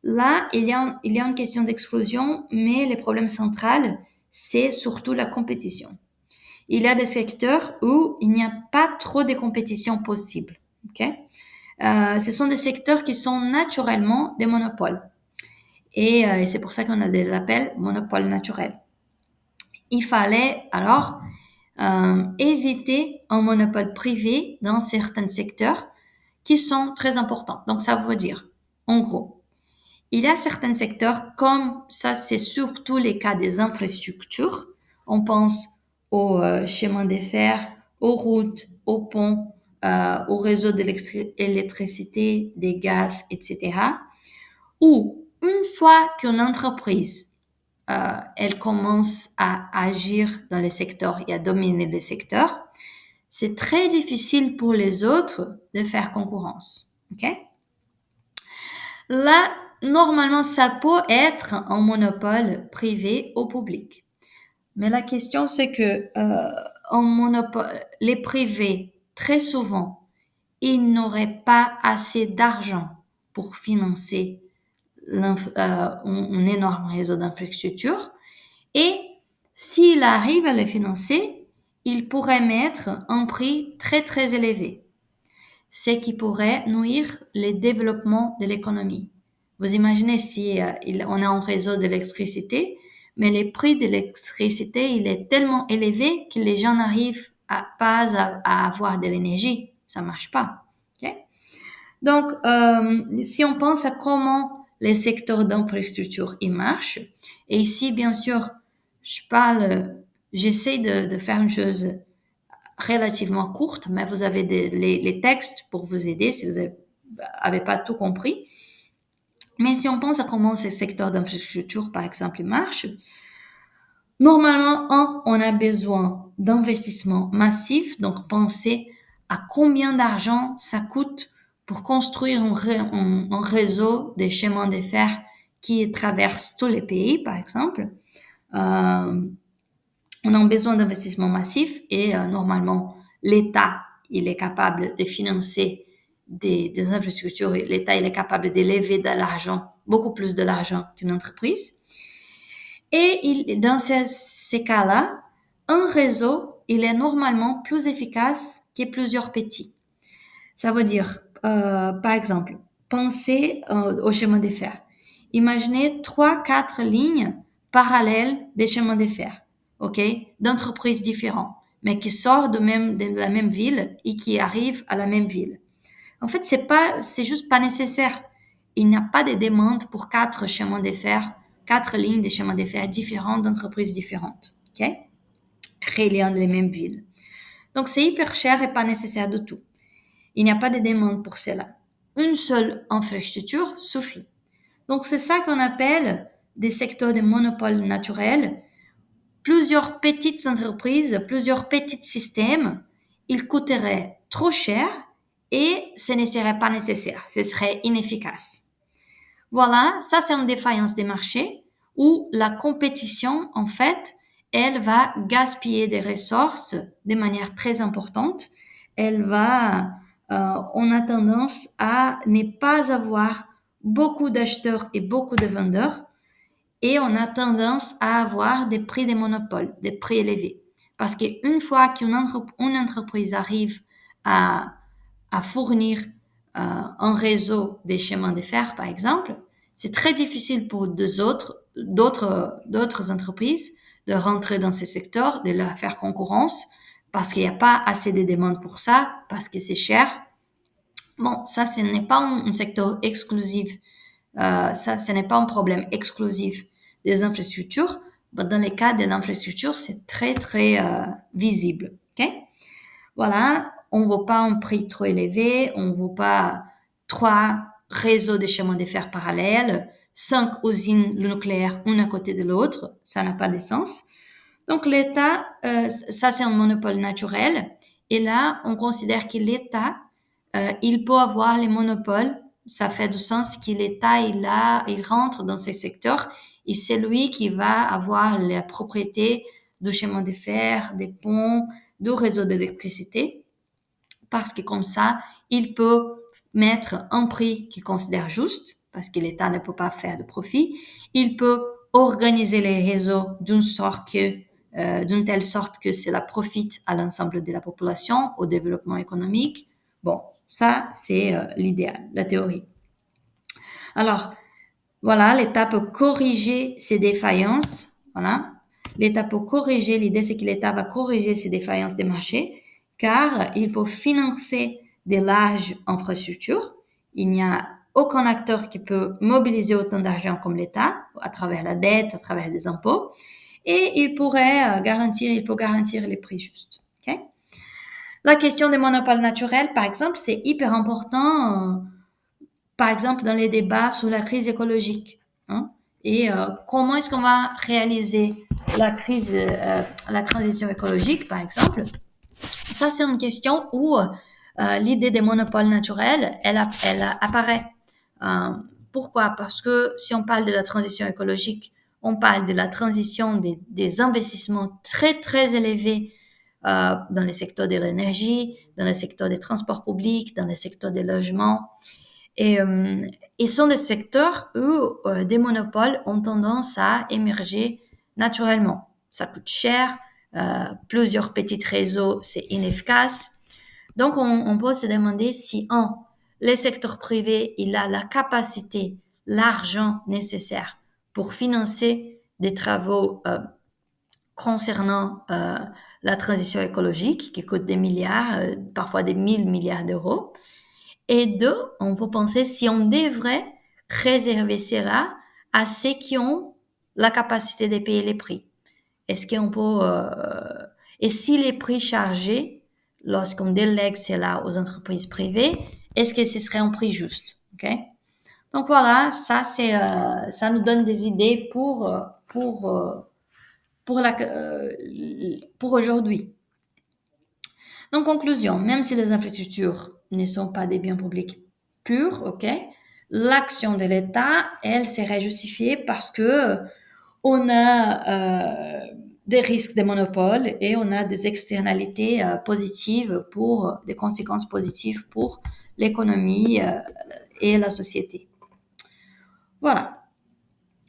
là, il y a une question d'exclusion, mais le problème central, c'est surtout la compétition. Il y a des secteurs où il n'y a pas trop de compétition possible. Okay? Ce sont des secteurs qui sont naturellement des monopoles. Et c'est pour ça qu'on les appelle monopoles naturels. Il fallait alors éviter un monopole privé dans certains secteurs qui sont très importants. Donc, ça veut dire, en gros, il y a certains secteurs comme ça, c'est surtout les cas des infrastructures. On pense aux chemins de fer, aux routes, aux ponts, aux réseaux d'électricité, des gaz, etc. Où, une fois qu'une entreprise elle commence à agir dans les secteurs et à dominer les secteurs, c'est très difficile pour les autres de faire concurrence. Okay? Là, normalement, ça peut être un monopole privé ou public. Mais la question, c'est que les privés, très souvent, ils n'auraient pas assez d'argent pour financer un énorme réseau d'infrastructures. Et s'il arrive à le financer, il pourrait mettre un prix très très élevé, ce qui pourrait nuire le développement de l'économie. Vous imaginez si on a un réseau d'électricité, mais le prix de l'électricité il est tellement élevé que les gens n'arrivent pas à avoir de l'énergie. Ça marche pas. Okay? Donc, si on pense à comment les secteurs d'infrastructure ils marchent, et ici, bien sûr, j'essaie de faire une chose relativement courte, mais vous avez les textes pour vous aider si vous n'avez pas tout compris. Mais si on pense à comment ces secteurs d'infrastructure, par exemple, marchent, normalement, on a besoin d'investissements massifs, donc pensez à combien d'argent ça coûte pour construire un réseau de chemins de fer qui traverse tous les pays, par exemple. On a besoin d'investissements massifs et normalement, l'État, il est capable de financer des infrastructures. L'État, il est capable d'élever de l'argent, beaucoup plus de l'argent qu'une entreprise. Et dans ces cas-là, un réseau, il est normalement plus efficace que plusieurs petits. Ça veut dire, par exemple, pensez au chemin de fer. Imaginez 3-4 lignes parallèles des chemins de fer, ok, d'entreprises différentes, mais qui sortent de la même ville et qui arrivent à la même ville. En fait, c'est juste pas nécessaire. Il n'y a pas de demande pour 4 chemins de fer, 4 lignes de chemins de fer différentes d'entreprises différentes, ok, reliant les mêmes villes. Donc, c'est hyper cher et pas nécessaire du tout. Il n'y a pas de demande pour cela. Une seule infrastructure suffit. Donc, c'est ça qu'on appelle des secteurs de monopole naturel. Plusieurs petites entreprises, plusieurs petits systèmes, ils coûteraient trop cher et ce ne serait pas nécessaire. Ce serait inefficace. Voilà, ça c'est une défaillance des marchés où la compétition, en fait, elle va gaspiller des ressources de manière très importante. On a tendance à ne pas avoir beaucoup d'acheteurs et beaucoup de vendeurs et on a tendance à avoir des prix de monopole, des prix élevés. Parce qu'une fois qu'une entreprise arrive à fournir un réseau des chemins de fer, par exemple, c'est très difficile pour d'autres entreprises de rentrer dans ces secteurs, de leur faire concurrence, parce qu'il n'y a pas assez de demandes pour ça, parce que c'est cher. Bon, ça, ce n'est pas un secteur exclusif. Ce n'est pas un problème exclusif des infrastructures. Mais dans le cas des infrastructures, c'est très, très visible. Okay? Voilà, on ne veut pas un prix trop élevé, on ne veut pas 3 réseaux de chemins de fer parallèles, 5 usines nucléaires une à côté de l'autre, ça n'a pas de sens. Donc l'État, ça c'est un monopole naturel, et là on considère que l'État, il peut avoir les monopoles, ça fait du sens que l'État il rentre dans ces secteurs et c'est lui qui va avoir la propriété du chemin de fer, des ponts, du réseau d'électricité, parce que comme ça, il peut mettre un prix qu'il considère juste, parce que l'État ne peut pas faire de profit. Il peut organiser les réseaux d'une telle sorte que cela profite à l'ensemble de la population, au développement économique. Bon, ça, c'est l'idéal, la théorie. Alors, voilà, l'État peut corriger ces défaillances. Voilà. L'État peut corriger, l'idée c'est que l'État va corriger ces défaillances des marchés, car il peut financer des larges infrastructures. Il n'y a aucun acteur qui peut mobiliser autant d'argent comme l'État, à travers la dette, à travers des impôts, et il peut garantir les prix justes. Okay? La question des monopoles naturels, par exemple, c'est hyper important, par exemple, dans les débats sur la crise écologique. Hein? Et comment est-ce qu'on va réaliser la transition écologique, par exemple? Ça, c'est une question où l'idée des monopoles naturels, elle apparaît. Pourquoi? Parce que si on parle de la transition écologique, on parle de la transition des investissements très, très élevés dans le secteur de l'énergie, dans le secteur des transports publics, dans le secteur des logements. Et ils sont des secteurs où des monopoles ont tendance à émerger naturellement. Ça coûte cher, plusieurs petits réseaux, c'est inefficace. Donc, on peut se demander si, le secteur privé, il a la capacité, l'argent nécessaire pour financer des travaux concernant la transition écologique qui coûte des milliards, parfois des 1000 milliards d'euros. Et deux, on peut penser si on devrait réserver cela à ceux qui ont la capacité de payer les prix. Est-ce qu'on peut et si les prix chargés lorsqu'on délègue cela aux entreprises privées, est-ce que ce serait un prix juste? Ok. Donc voilà, ça c'est ça nous donne des idées pour aujourd'hui. Donc, conclusion, même si les infrastructures ne sont pas des biens publics purs, ok, l'action de l'État, elle serait justifiée parce que on a des risques de monopole et on a des externalités positives des conséquences positives pour l'économie et la société. Voilà.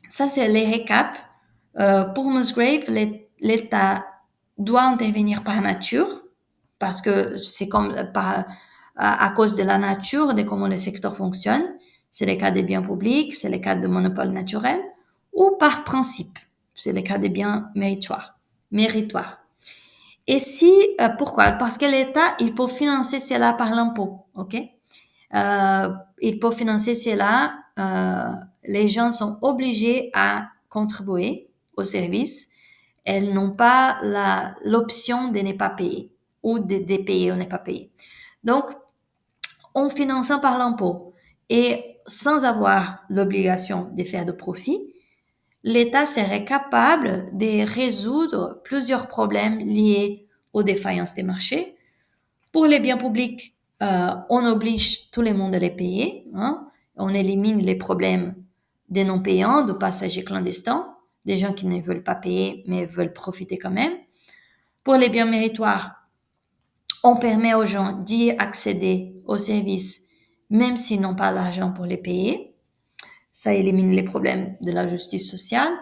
Ça, c'est les récaps. Pour Musgrave, l'État doit intervenir par nature, parce que c'est comme à cause de la nature, de comment le secteur fonctionne. C'est le cas des biens publics, c'est le cas de monopole naturel, ou par principe. C'est le cas des biens méritoires. Et si, pourquoi? Parce que l'État, il peut financer cela par l'impôt, ok? Il peut financer cela, les gens sont obligés à contribuer au service. Elles n'ont pas l'option de ne pas payer ou de payer ou ne pas payer. Donc, en finançant par l'impôt et sans avoir l'obligation de faire de profit, l'État serait capable de résoudre plusieurs problèmes liés aux défaillances des marchés. Pour les biens publics, on oblige tout le monde à les payer. On élimine les problèmes des non-payants, de passagers clandestins, des gens qui ne veulent pas payer mais veulent profiter quand même. Pour les biens méritoires, on permet aux gens d'y accéder aux services même s'ils n'ont pas l'argent pour les payer. Ça élimine les problèmes de la justice sociale.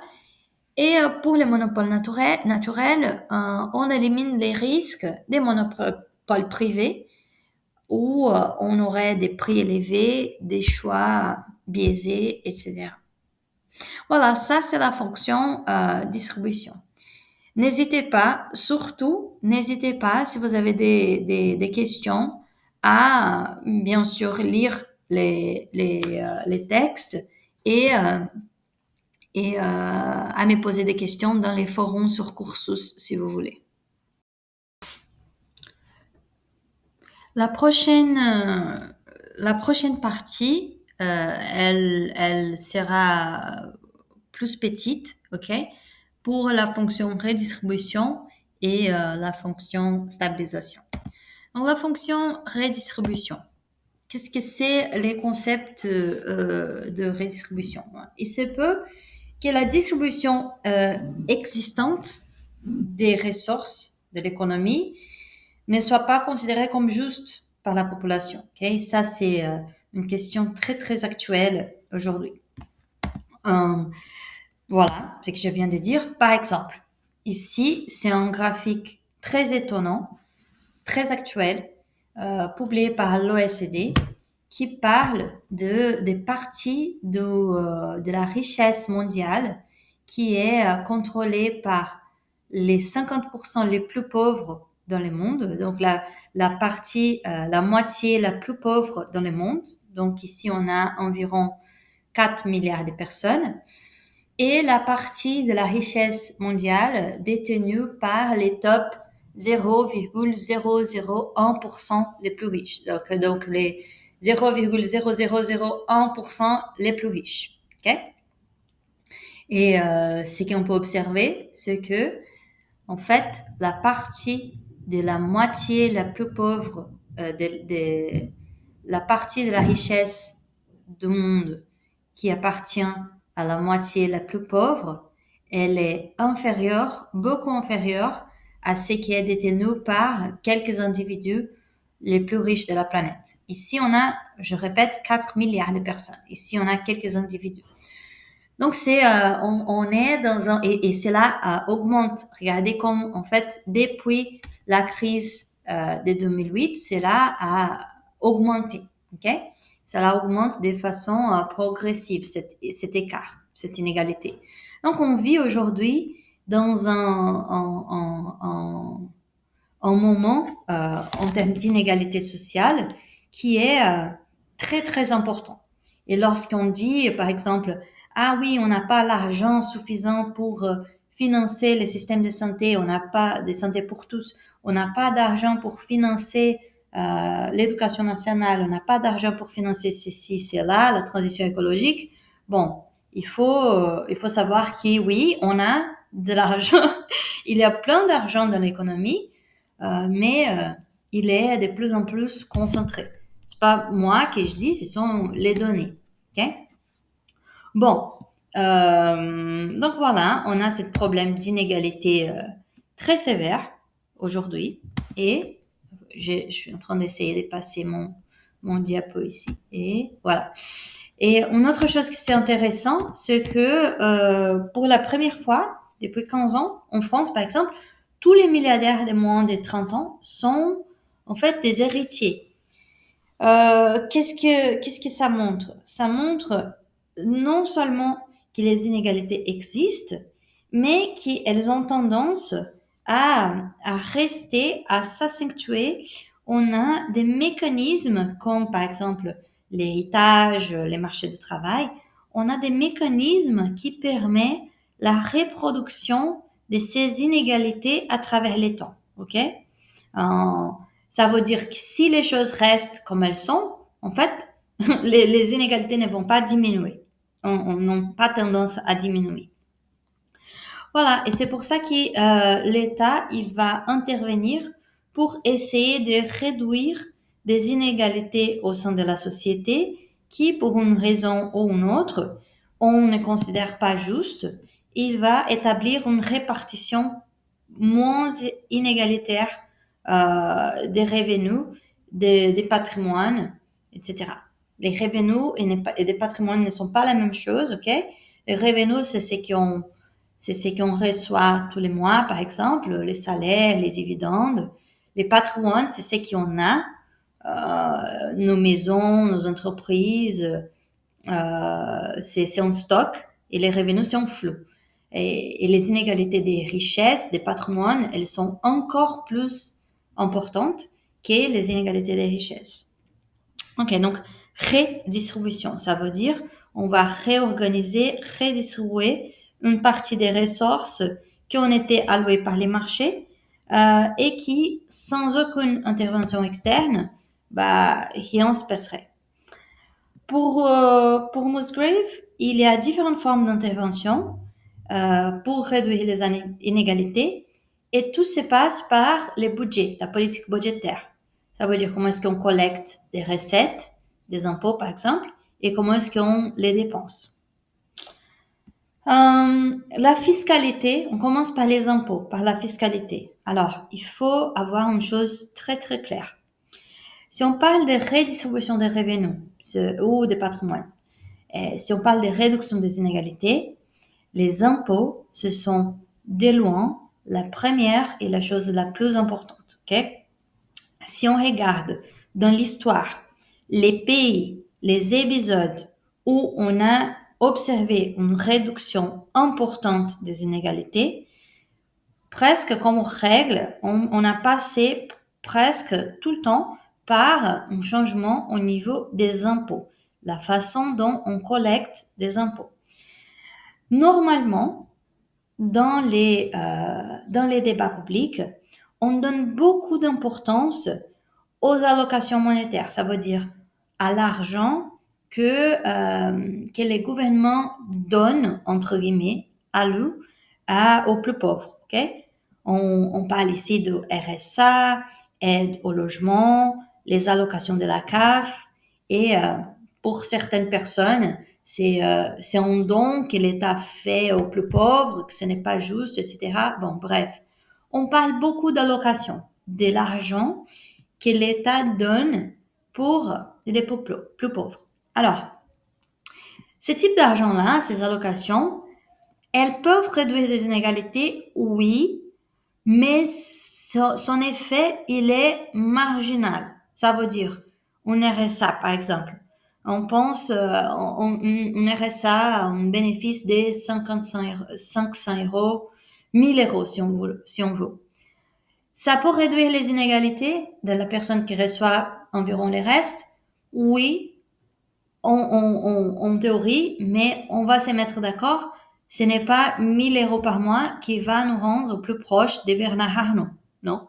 Et pour les monopoles naturels, on élimine les risques des monopoles privés où on aurait des prix élevés, des choix biaisés, etc. Voilà, ça c'est la fonction distribution. N'hésitez pas si vous avez des questions à bien sûr lire les textes et à me poser des questions dans les forums sur Cursus si vous voulez. La prochaine partie, elle sera plus petite, ok, pour la fonction redistribution et la fonction stabilisation. Donc la fonction redistribution, qu'est-ce que c'est les concepts de redistribution? Il se peut que la distribution existante des ressources de l'économie ne soit pas considérée comme juste par la population. Okay? Ça, c'est une question très, très actuelle aujourd'hui. Voilà ce que je viens de dire. Par exemple, ici, c'est un graphique très étonnant, très actuel, publié par l'OSCE, qui parle des parties de la richesse mondiale qui est contrôlée par les 50% les plus pauvres dans le monde. Donc, la partie, la moitié la plus pauvre dans le monde. Donc, ici, on a environ 4 milliards de personnes. Et la partie de la richesse mondiale détenue par les top 0,001% les plus riches. Donc les 0,0001% les plus riches. Okay? Et ce qu'on peut observer, c'est que, en fait, la partie de la moitié la plus pauvre, la partie de la richesse du monde qui appartient à la moitié la plus pauvre, elle est inférieure, beaucoup inférieure à ce qui est détenu par quelques individus les plus riches de la planète. Ici, on a, je répète, 4 milliards de personnes. Ici, on a quelques individus. Donc, on est dans et cela augmente. Regardez comme, en fait, depuis la crise de 2008, cela a augmenté. OK? Cela augmente de façon progressive, cet écart, cette inégalité. Donc, on vit aujourd'hui dans un moment en termes d'inégalité sociale qui est très, très important. Et lorsqu'on dit, par exemple, ah oui, on n'a pas l'argent suffisant pour financer les systèmes de santé, on n'a pas de santé pour tous, on n'a pas d'argent pour financer l'éducation nationale, on n'a pas d'argent pour financer ceci, cela, la transition écologique. Bon, il faut savoir que oui, on a de l'argent, il y a plein d'argent dans l'économie, mais il est de plus en plus concentré. C'est pas moi que je dis, ce sont les données. Ok? Bon, donc voilà, on a ce problème d'inégalité très sévère aujourd'hui, et je suis en train d'essayer de passer mon diapo ici. Et voilà. Et une autre chose qui c'est intéressant, c'est que pour la première fois, depuis 15 ans, en France par exemple, tous les milliardaires de moins de 30 ans sont en fait des héritiers. Qu'est-ce que ça montre? Ça montre non seulement que les inégalités existent, mais qu'elles ont tendance à rester, à s'accentuer. On a des mécanismes comme par exemple l'héritage, les marchés du travail. On a des mécanismes qui permettent la reproduction de ces inégalités à travers les temps. Ok? Ça veut dire que si les choses restent comme elles sont, en fait, les inégalités ne vont pas diminuer. On n'ont pas tendance à diminuer. Voilà, et c'est pour ça que l'État, il va intervenir pour essayer de réduire des inégalités au sein de la société qui, pour une raison ou une autre, on ne considère pas juste. Il va établir une répartition moins inégalitaire des revenus, des patrimoines, etc. Les revenus et des patrimoines ne sont pas la même chose, ok? Les revenus, c'est ce qu'on reçoit tous les mois, par exemple, les salaires, les dividendes. Les patrimoines, c'est ce qu'on a, nos maisons, nos entreprises, c'est en stock, et les revenus, c'est en flou. Et les inégalités des richesses, des patrimoines, elles sont encore plus importantes que les inégalités des richesses. Ok, donc redistribution, ça veut dire on va réorganiser, redistribuer une partie des ressources qui ont été allouées par les marchés et qui, sans aucune intervention externe, rien se passerait. Pour Musgrave, il y a différentes formes d'intervention pour réduire les inégalités, et tout se passe par les budgets, la politique budgétaire. Ça veut dire comment est-ce qu'on collecte des recettes, des impôts par exemple, et comment est-ce qu'on les dépense. La fiscalité, on commence par les impôts, par la fiscalité. Alors, il faut avoir une chose très très claire. Si on parle de redistribution des revenus ou des patrimoines, si on parle de réduction des inégalités, les impôts, ce sont de loin la première et la chose la plus importante. Okay? Si on regarde dans l'histoire les pays, les épisodes où on a observé une réduction importante des inégalités, presque comme règle, on a passé presque tout le temps par un changement au niveau des impôts, la façon dont on collecte des impôts. Normalement, dans les débats publics, on donne beaucoup d'importance aux allocations monétaires. Ça veut dire à l'argent que les gouvernements donnent, entre guillemets, aux plus pauvres. Okay? On parle ici de RSA, aide au logement, les allocations de la CAF, et pour certaines personnes, c'est un don que l'État fait aux plus pauvres, que ce n'est pas juste, etc. Bon, bref. On parle beaucoup d'allocations, de l'argent que l'État donne pour les plus pauvres. Alors, ce type d'argent-là, ces allocations, elles peuvent réduire les inégalités, oui, mais son effet, il est marginal. Ça veut dire, un RSA, par exemple. On pense, un RSA, un bénéfice de 500 euros, 1000 euros, si on veut. Ça peut réduire les inégalités de la personne qui reçoit environ les restes. Oui, en théorie, mais on va se mettre d'accord. Ce n'est pas 1000 euros par mois qui va nous rendre plus proches de Bernard Arnault. Non.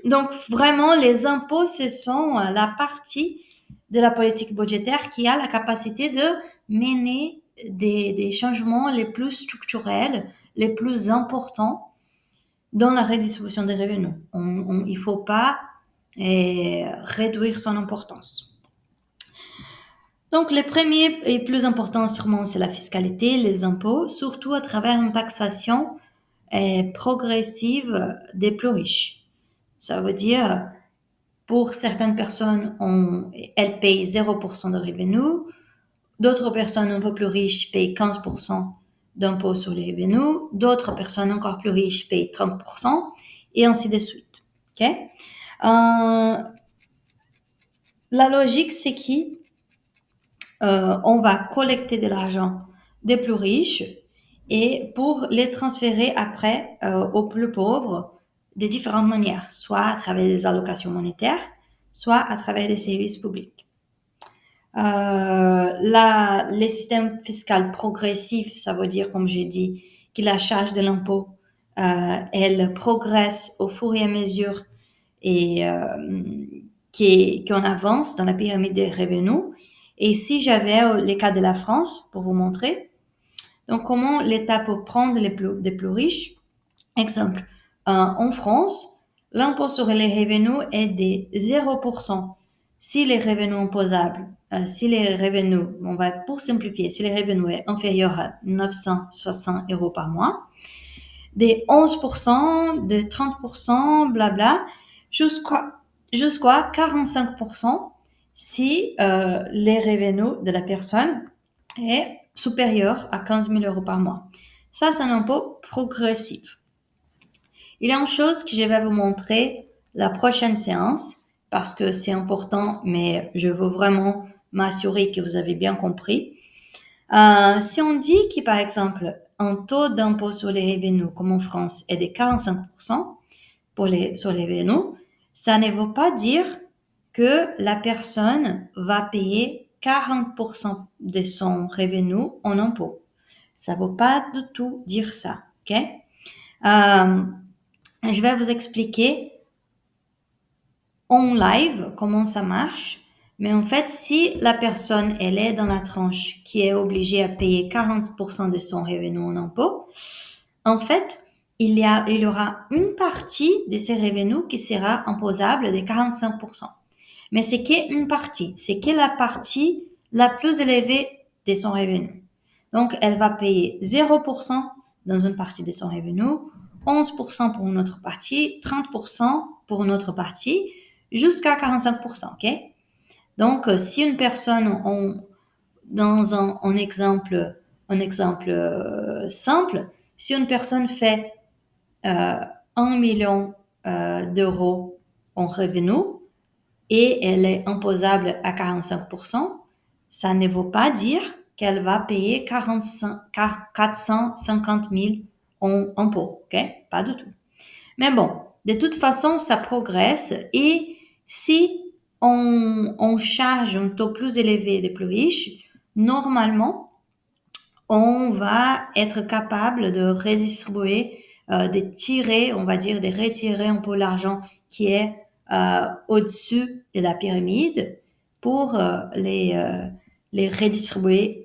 Donc, vraiment, les impôts, ce sont la partie de la politique budgétaire qui a la capacité de mener des changements les plus structurels, les plus importants dans la redistribution des revenus. Il faut pas réduire son importance. Donc, le premier et plus important instrument, c'est la fiscalité, les impôts, surtout à travers une taxation progressive des plus riches. Ça veut dire, pour certaines personnes, elles payent 0% de revenus, d'autres personnes un peu plus riches payent 15% d'impôts sur les revenus, d'autres personnes encore plus riches payent 30%, et ainsi de suite. Okay? La logique, c'est on va collecter de l'argent des plus riches et pour les transférer après aux plus pauvres de différentes manières, soit à travers des allocations monétaires, soit à travers des services publics. Les systèmes fiscaux progressifs, ça veut dire, comme j'ai dit, que la charge de l'impôt, elle progresse au fur et à mesure et qu'on avance dans la pyramide des revenus. Et ici, j'avais les cas de la France pour vous montrer. Donc, comment l'État peut prendre des plus riches. Exemple, en France, l'impôt sur les revenus est de 0% si les revenus imposables, si les revenus, on va pour simplifier, si les revenus est inférieur à 960 euros par mois, des 11%, de 30%, blabla, jusqu'à 45% si les revenus de la personne est supérieur à 15 000 euros par mois. Ça, c'est un impôt progressif. Il y a une chose que je vais vous montrer la prochaine séance parce que c'est important, mais je veux vraiment m'assurer que vous avez bien compris. Si on dit que, par exemple, un taux d'impôt sur les revenus, comme en France, est de 45% sur les revenus, ça ne veut pas dire que la personne va payer 40% de son revenu en impôt. Ça ne veut pas du tout dire ça, ok? Je vais vous expliquer en live comment ça marche. Mais en fait, si la personne, elle est dans la tranche qui est obligée à payer 40% de son revenu en impôt, en fait, il y aura une partie de ces revenus qui sera imposable de 45%. Mais c'est qu'une partie. C'est que la partie la plus élevée de son revenu. Donc, elle va payer 0% dans une partie de son revenu, 11% pour une autre partie, 30% pour une autre partie, jusqu'à 45%, ok? Donc, si une personne, dans un exemple simple, si une personne fait 1 million d'euros en revenu et elle est imposable à 45%, ça ne veut pas dire qu'elle va payer 450 000 en impôts, ok? Pas du tout. Mais bon, de toute façon, ça progresse et si on charge un taux plus élevé des plus riches, normalement, on va être capable de redistribuer, de tirer, on va dire, de retirer un peu l'argent qui est au-dessus de la pyramide pour les redistribuer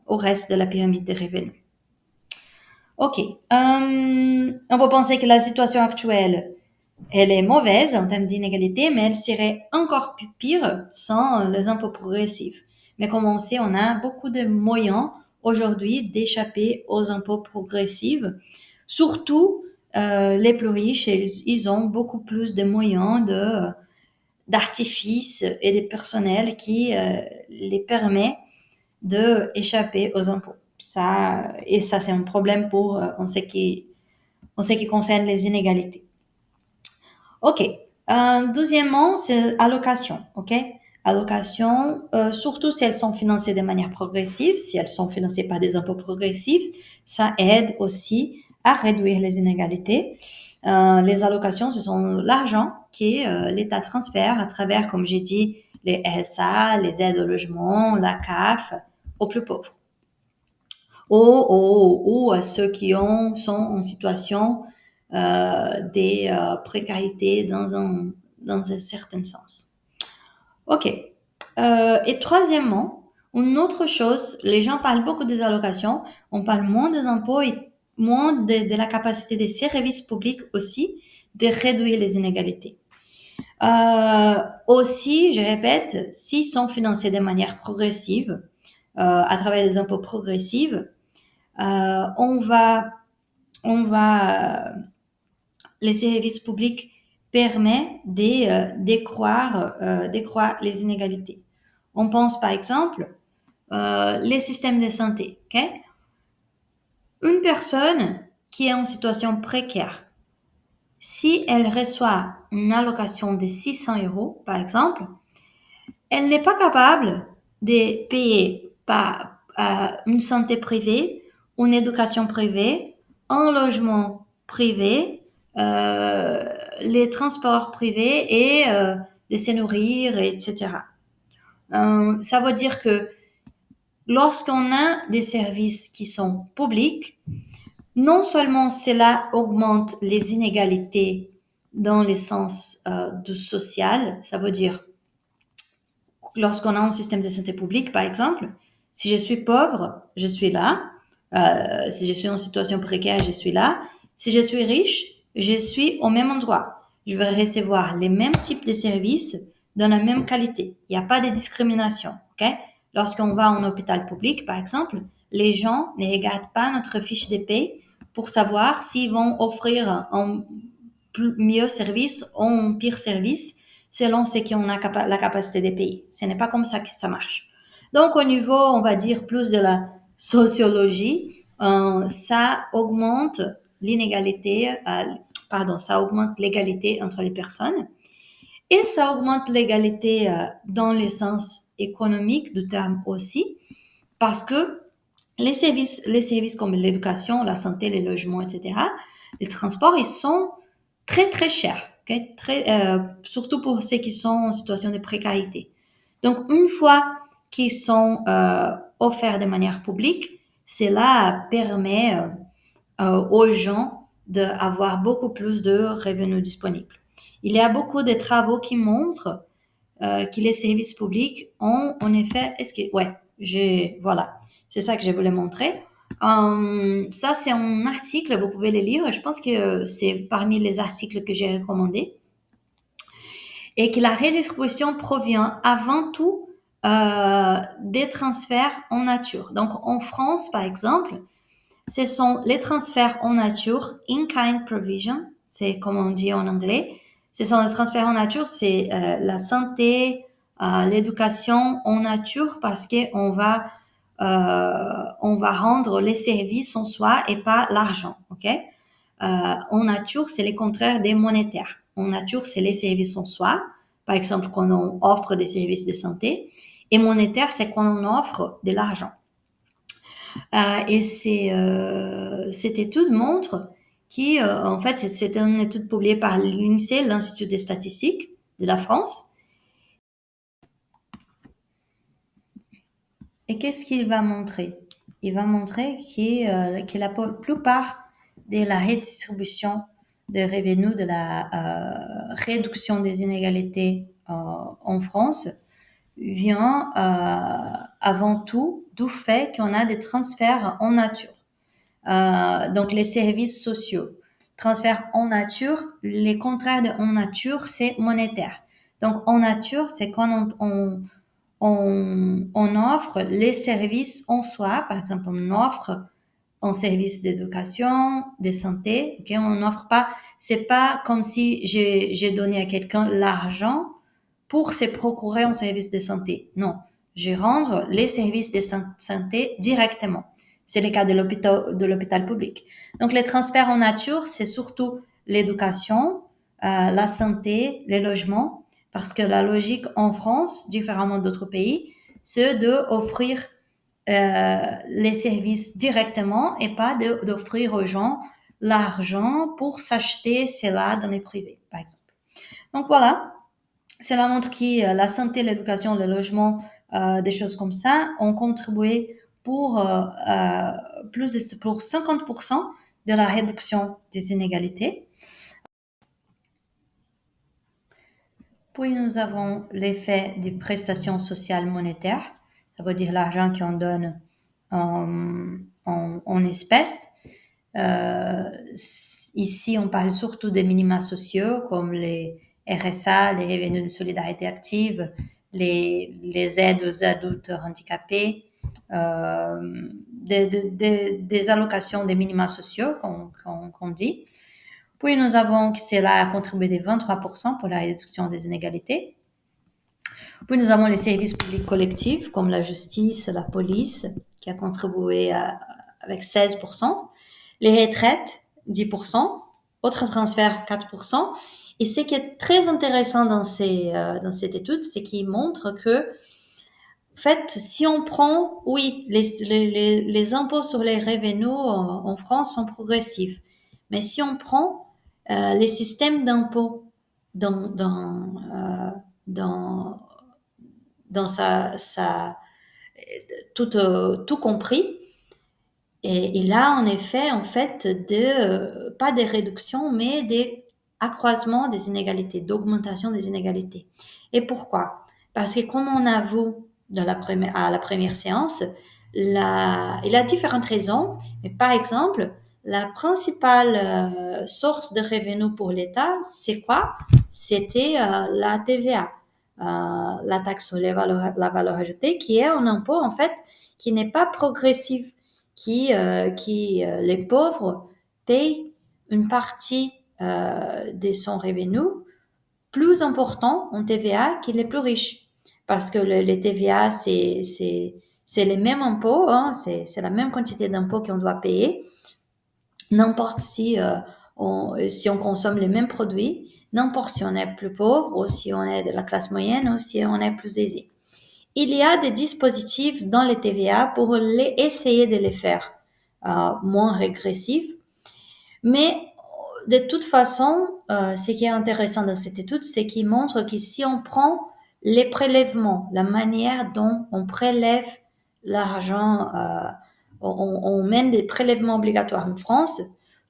au reste de la pyramide des revenus. Ok, on peut penser que la situation actuelle, elle est mauvaise en termes d'inégalité, mais elle serait encore plus pire sans les impôts progressifs. Mais comme on sait, on a beaucoup de moyens aujourd'hui d'échapper aux impôts progressifs. Surtout, les plus riches, ils ont beaucoup plus de moyens d'artifices et de personnel qui les permet de échapper aux impôts. Ça, c'est un problème pour, on sait qui concerne les inégalités. OK. Deuxièmement, c'est allocation. OK. Allocation, surtout si elles sont financées de manière progressive, si elles sont financées par des impôts progressifs, ça aide aussi à réduire les inégalités. Les allocations, ce sont l'argent que l'État transfère à travers, comme j'ai dit, les RSA, les aides au logement, la CAF, aux plus pauvres. Ou à ceux qui sont en situation des précarités dans un certain sens. OK. Et troisièmement, une autre chose, les gens parlent beaucoup des allocations, on parle moins des impôts et moins de la capacité des services publics aussi de réduire les inégalités. Aussi, je répète, s'ils sont financés de manière progressive, à travers des impôts progressifs, on va les services publics permettent décroître les inégalités. On pense par exemple les systèmes de santé. Okay? Une personne qui est en situation précaire, si elle reçoit une allocation de 600 euros, par exemple, elle n'est pas capable de payer par une santé privée, une éducation privée, un logement privé, les transports privés et de se nourrir, etc. Ça veut dire que lorsqu'on a des services qui sont publics, non seulement cela augmente les inégalités dans le sens du social, ça veut dire lorsqu'on a un système de santé publique, par exemple, si je suis pauvre, je suis là. Si je suis en situation précaire, je suis là. Si je suis riche, je suis au même endroit. Je vais recevoir les mêmes types de services dans la même qualité. Il n'y a pas de discrimination. Okay? Lorsqu'on va en hôpital public, par exemple, les gens ne regardent pas notre fiche de paie pour savoir s'ils vont offrir un mieux service ou un pire service selon ce qu'on a la capacité de payer. Ce n'est pas comme ça que ça marche. Donc, au niveau, on va dire, plus de la sociologie, ça augmente l'inégalité, ça augmente l'égalité entre les personnes et ça augmente l'égalité dans le sens économique du terme aussi, parce que les services comme l'éducation, la santé, les logements, etc., les transports, ils sont très, très chers. Okay? Surtout pour ceux qui sont en situation de précarité. Donc, une fois qu'ils sont offerts de manière publique, cela permet aux gens d'avoir beaucoup plus de revenus disponibles. Il y a beaucoup de travaux qui montrent que les services publics ont en effet, voilà, c'est ça que je voulais montrer. Ça, c'est un article, vous pouvez le lire. Je pense que c'est parmi les articles que j'ai recommandés. Et que la redistribution provient avant tout des transferts en nature. Donc, en France, par exemple, ce sont les transferts en nature, in-kind provision, c'est comme on dit en anglais. Ce sont les transferts en nature, c'est la santé, l'éducation en nature parce qu'on on va rendre les services en soi et pas l'argent, ok? En nature, c'est le contraire des monétaires. En nature, c'est les services en soi. Par exemple, quand on offre des services de santé. Et monétaire, c'est quand on offre de l'argent. Et cette étude montre en fait, c'est une étude publiée par l'INSEE, l'Institut des statistiques de la France. Et qu'est-ce qu'il va montrer? Il va montrer que la plupart de la redistribution des revenus, de la réduction des inégalités en France vient avant tout du fait qu'on a des transferts en nature. Donc les services sociaux. Transferts en nature, les contraires de en nature, c'est monétaire. Donc en nature, c'est quand on offre les services en soi. Par exemple, on offre un service d'éducation, de santé. Ok, on n'offre pas. C'est pas comme si j'ai donné à quelqu'un l'argent pour se procurer un service de santé. Non, je rends les services de santé directement. C'est le cas de l'hôpital public. Donc, les transferts en nature, c'est surtout l'éducation, la santé, les logements, parce que la logique en France, différemment d'autres pays, c'est de offrir les services directement et pas d'offrir aux gens l'argent pour s'acheter cela dans les privés, par exemple. Donc voilà, cela montre que la santé, l'éducation, le logement, des choses comme ça ont contribué pour 50% de la réduction des inégalités. Puis nous avons l'effet des prestations sociales monétaires, ça veut dire l'argent qu'on donne en espèces. Ici, on parle surtout des minima sociaux comme les RSA, les revenus de solidarité active, les aides aux adultes handicapés, des allocations des minima sociaux, qu'on dit. Puis nous avons que cela a contribué de 23% pour la réduction des inégalités. Puis nous avons les services publics collectifs comme la justice, la police, qui a contribué avec 16%. Les retraites, 10%. Autres transferts, 4%. Et ce qui est très intéressant dans cette étude, c'est qu'il montre que, en fait, si on prend, oui, les impôts sur les revenus en France sont progressifs. Mais si on prend les systèmes d'impôts dans tout compris, et là, en effet, pas des réductions, mais des accroissements des inégalités, d'augmentation des inégalités. Et pourquoi? Parce que comme on a vu à la première séance, il y a différentes raisons. Mais par exemple, la principale source de revenus pour l'État, c'est quoi? C'était la TVA, la taxe sur la valeur ajoutée, qui est un impôt en fait qui n'est pas progressif, les pauvres payent une partie de son revenu plus important en TVA que les plus riches. Parce que les TVA, c'est les mêmes impôts, hein, c'est la même quantité d'impôts qu'on doit payer. N'importe si on consomme les mêmes produits, n'importe si on est plus pauvre ou si on est de la classe moyenne ou si on est plus aisé. Il y a des dispositifs dans les TVA pour essayer de les faire moins régressifs. Mais de toute façon, ce qui est intéressant dans cette étude, c'est qu'il montre que si on prend les prélèvements, la manière dont on prélève l'argent, on mène des prélèvements obligatoires en France,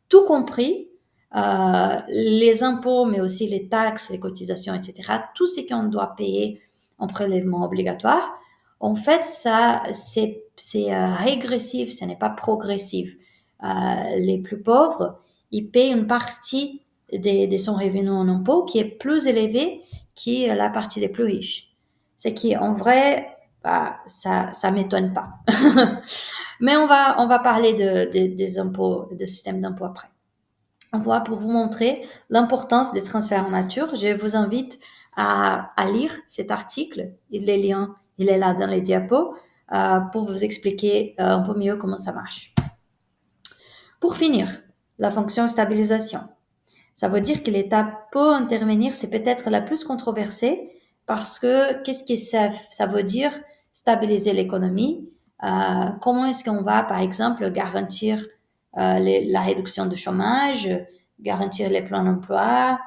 tout compris, les impôts, mais aussi les taxes, les cotisations, etc., tout ce qu'on doit payer en prélèvement obligatoire, en fait, ça, c'est régressif, ce n'est pas progressif. Les plus pauvres, ils payent une partie de son revenu en impôt qui est plus élevée que la partie des plus riches. Ce qui, en vrai, ça m'étonne pas. Mais on va parler des impôts, des systèmes d'impôts après. On va pour vous montrer l'importance des transferts en nature. Je vous invite à lire cet article. Il est là dans les diapos pour vous expliquer un peu mieux comment ça marche. Pour finir, la fonction stabilisation. Ça veut dire que l'État peut intervenir, c'est peut-être la plus controversée parce que qu'est-ce que ça veut dire stabiliser l'économie? Comment est-ce qu'on va, par exemple, garantir la réduction du chômage, garantir les plans d'emploi,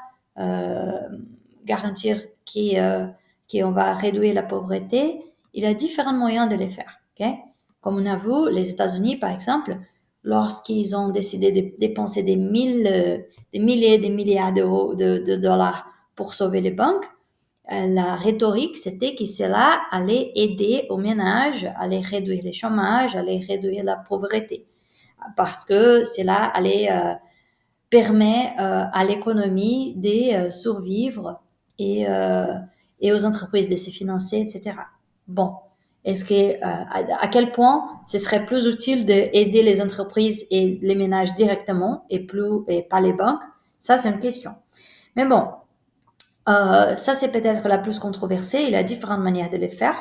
garantir qu'on va réduire la pauvreté? Il y a différents moyens de les faire. Okay? Comme on a vu, les États-Unis, par exemple, lorsqu'ils ont décidé de dépenser des milliers et des milliards d'euros, de dollars pour sauver les banques, la rhétorique, c'était que cela allait aider aux ménages, allait réduire le chômage, allait réduire la pauvreté. Parce que cela allait permettre à l'économie de survivre et aux entreprises de se financer, etc. Bon, est-ce que à quel point ce serait plus utile d'aider les entreprises et les ménages directement et pas les banques? Ça, c'est une question. Mais bon, ça c'est peut-être la plus controversée. Il y a différentes manières de le faire.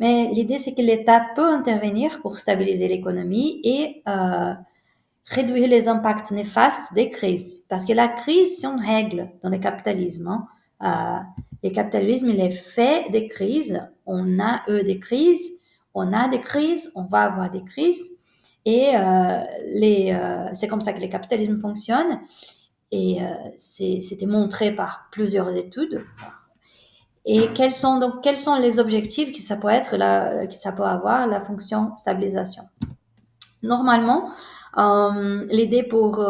Mais l'idée, c'est que l'État peut intervenir pour stabiliser l'économie et réduire les impacts néfastes des crises. Parce que la crise, c'est une règle dans le capitalisme. Hein. Le capitalisme, il est fait des crises. On a eu des crises, on a des crises, on va avoir des crises. Et c'est comme ça que le capitalisme fonctionne. Et c'était montré par plusieurs études. Et quels sont les objectifs que ça peut être que ça peut avoir la fonction stabilisation? Normalement, l'idée pour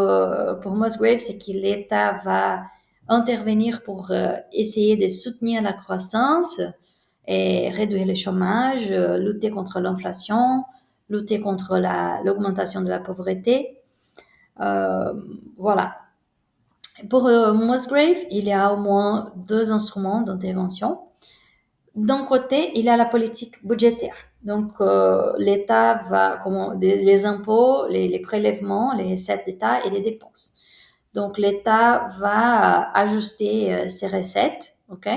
Musgrave, c'est que l'État va intervenir pour essayer de soutenir la croissance et réduire le chômage, lutter contre l'inflation, lutter contre l'augmentation de la pauvreté. Euh, voilà. Pour Musgrave, il y a au moins deux instruments d'intervention. D'un côté, il y a la politique budgétaire. Donc, l'État va, les impôts, les prélèvements, les recettes d'État et les dépenses. Donc, l'État va ajuster ses recettes, ok,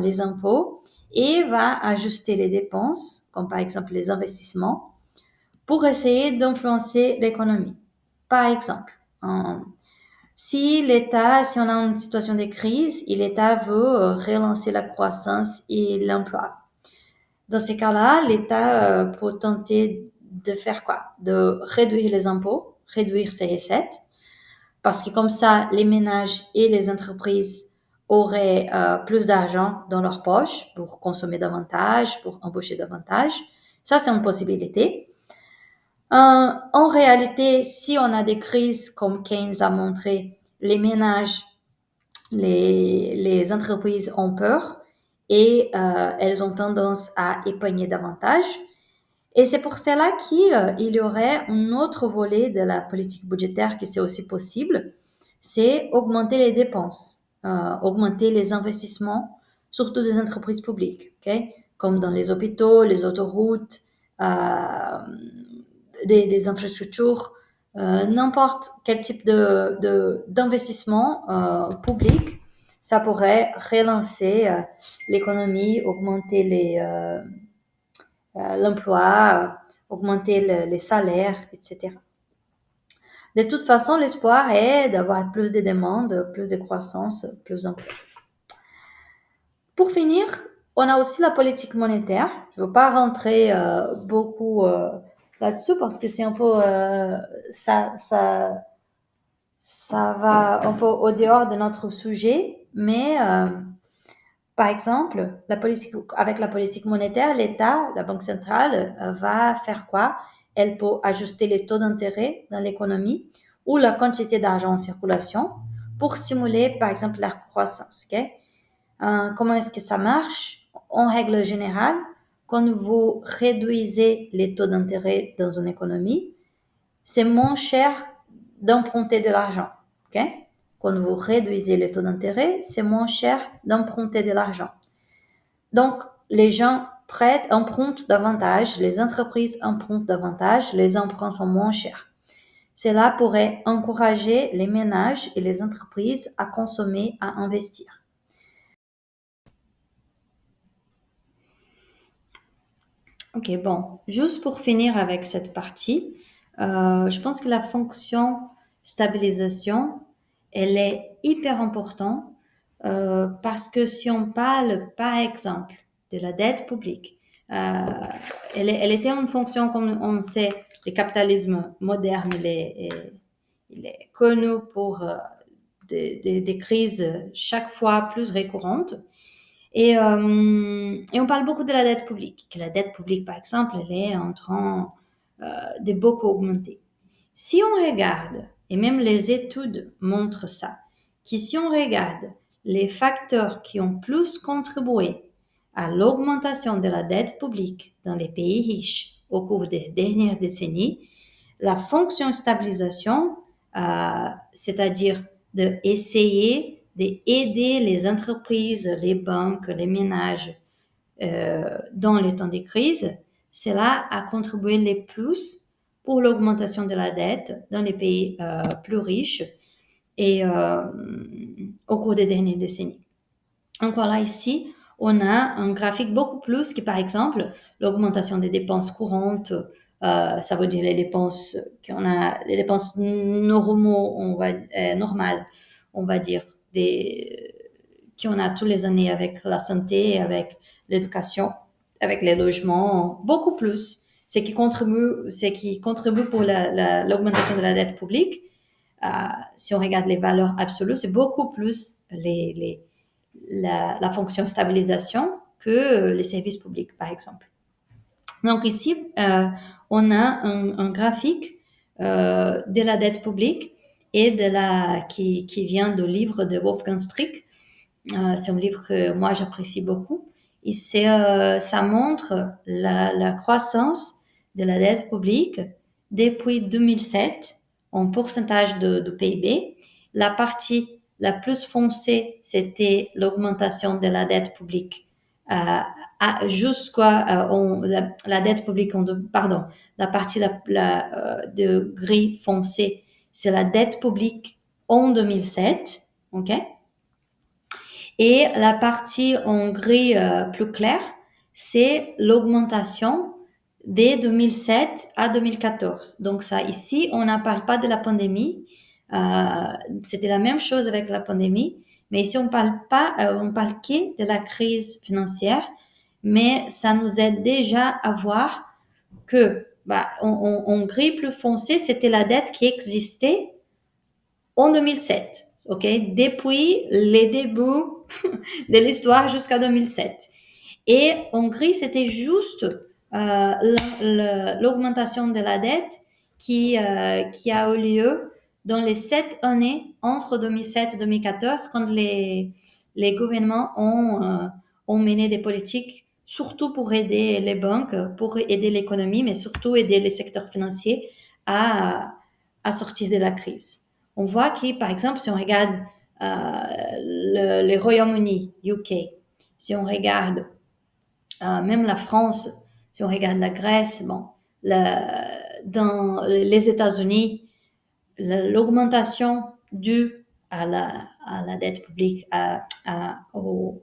les impôts, et va ajuster les dépenses, comme par exemple les investissements, pour essayer d'influencer l'économie. Par exemple, si on a une situation de crise, et l'État veut relancer la croissance et l'emploi. Dans ces cas-là, l'État peut tenter de faire quoi? De réduire les impôts, réduire ses recettes, parce que comme ça, les ménages et les entreprises auraient plus d'argent dans leur poche pour consommer davantage, pour embaucher davantage. Ça, c'est une possibilité. En réalité, si on a des crises comme Keynes a montré, les ménages, les entreprises ont peur et elles ont tendance à épargner davantage. Et c'est pour cela qu'il y aurait un autre volet de la politique budgétaire qui c'est aussi possible, c'est augmenter les dépenses, augmenter les investissements, surtout des entreprises publiques, okay? Comme dans les hôpitaux, les autoroutes, des infrastructures, n'importe quel type d'investissement public, ça pourrait relancer l'économie, augmenter l'emploi, augmenter les salaires, etc. De toute façon, l'espoir est d'avoir plus de demandes, plus de croissance, plus d'emplois. Pour finir, on a aussi la politique monétaire. Je ne veux pas rentrer beaucoup là-dessus parce que c'est un peu ça va un peu au dehors de notre sujet, mais par exemple, avec la politique monétaire, l'État, la Banque centrale, va faire quoi? Elle peut ajuster les taux d'intérêt dans l'économie ou la quantité d'argent en circulation pour stimuler, par exemple, la croissance. Okay? Comment est-ce que ça marche? En règle générale, quand vous réduisez les taux d'intérêt dans une économie, c'est moins cher d'emprunter de l'argent. Okay? Quand vous réduisez les taux d'intérêt, c'est moins cher d'emprunter de l'argent. Donc, les gens empruntent davantage, les entreprises empruntent davantage, les emprunts sont moins chers. Cela pourrait encourager les ménages et les entreprises à consommer, à investir. Ok, bon, juste pour finir avec cette partie, je pense que la fonction stabilisation, elle est hyper importante parce que si on parle, par exemple, de la dette publique, euh, elle était une fonction, comme on sait, le capitalisme moderne, il est connu pour des crises chaque fois plus récurrentes. Et on parle beaucoup de la dette publique, que la dette publique, par exemple, elle est en train de beaucoup augmenter. Si on regarde, et même les études montrent ça, que si on regarde les facteurs qui ont plus contribué à l'augmentation de la dette publique dans les pays riches au cours des dernières décennies, la fonction stabilisation, c'est-à-dire de essayer d'aider les entreprises, les banques, les ménages dans les temps de crise, cela a contribué le plus pour l'augmentation de la dette dans les pays plus riches et au cours des dernières décennies. Donc voilà, ici, on a un graphique beaucoup plus que, par exemple, l'augmentation des dépenses courantes, ça veut dire les dépenses les dépenses normales, on va dire, qu'on a tous les années avec la santé, avec l'éducation, avec les logements, beaucoup plus. Ce qui contribue pour l'augmentation de la dette publique. Si on regarde les valeurs absolues, c'est beaucoup plus la fonction stabilisation que les services publics, par exemple. Donc ici, on a un graphique de la dette publique et qui vient du livre de Wolfgang Strick. C'est un livre que moi j'apprécie beaucoup. Et ça montre la croissance de la dette publique depuis 2007 en pourcentage de PIB. La partie la plus foncée, c'était l'augmentation de la dette publique jusqu'à la dette publique la partie de gris foncé, c'est la dette publique en 2007, ok? Et la partie en gris plus clair, c'est l'augmentation dès 2007 à 2014. Donc ça, ici, on ne parle pas de la pandémie. C'était la même chose avec la pandémie, mais ici on parle que de la crise financière, mais ça nous aide déjà à voir que, en gris plus foncé, c'était la dette qui existait en 2007, ok, depuis les débuts de l'histoire jusqu'à 2007. Et en gris, c'était juste l'augmentation de la dette qui a eu lieu dans les 7 années entre 2007 et 2014, quand les gouvernements ont mené des politiques surtout pour aider les banques, pour aider l'économie, mais surtout aider les secteurs financiers à sortir de la crise. On voit que, par exemple, si on regarde le Royaume-Uni, UK, si on regarde même la France, si on regarde la Grèce, dans les États-Unis, l'augmentation due à la dette publique, à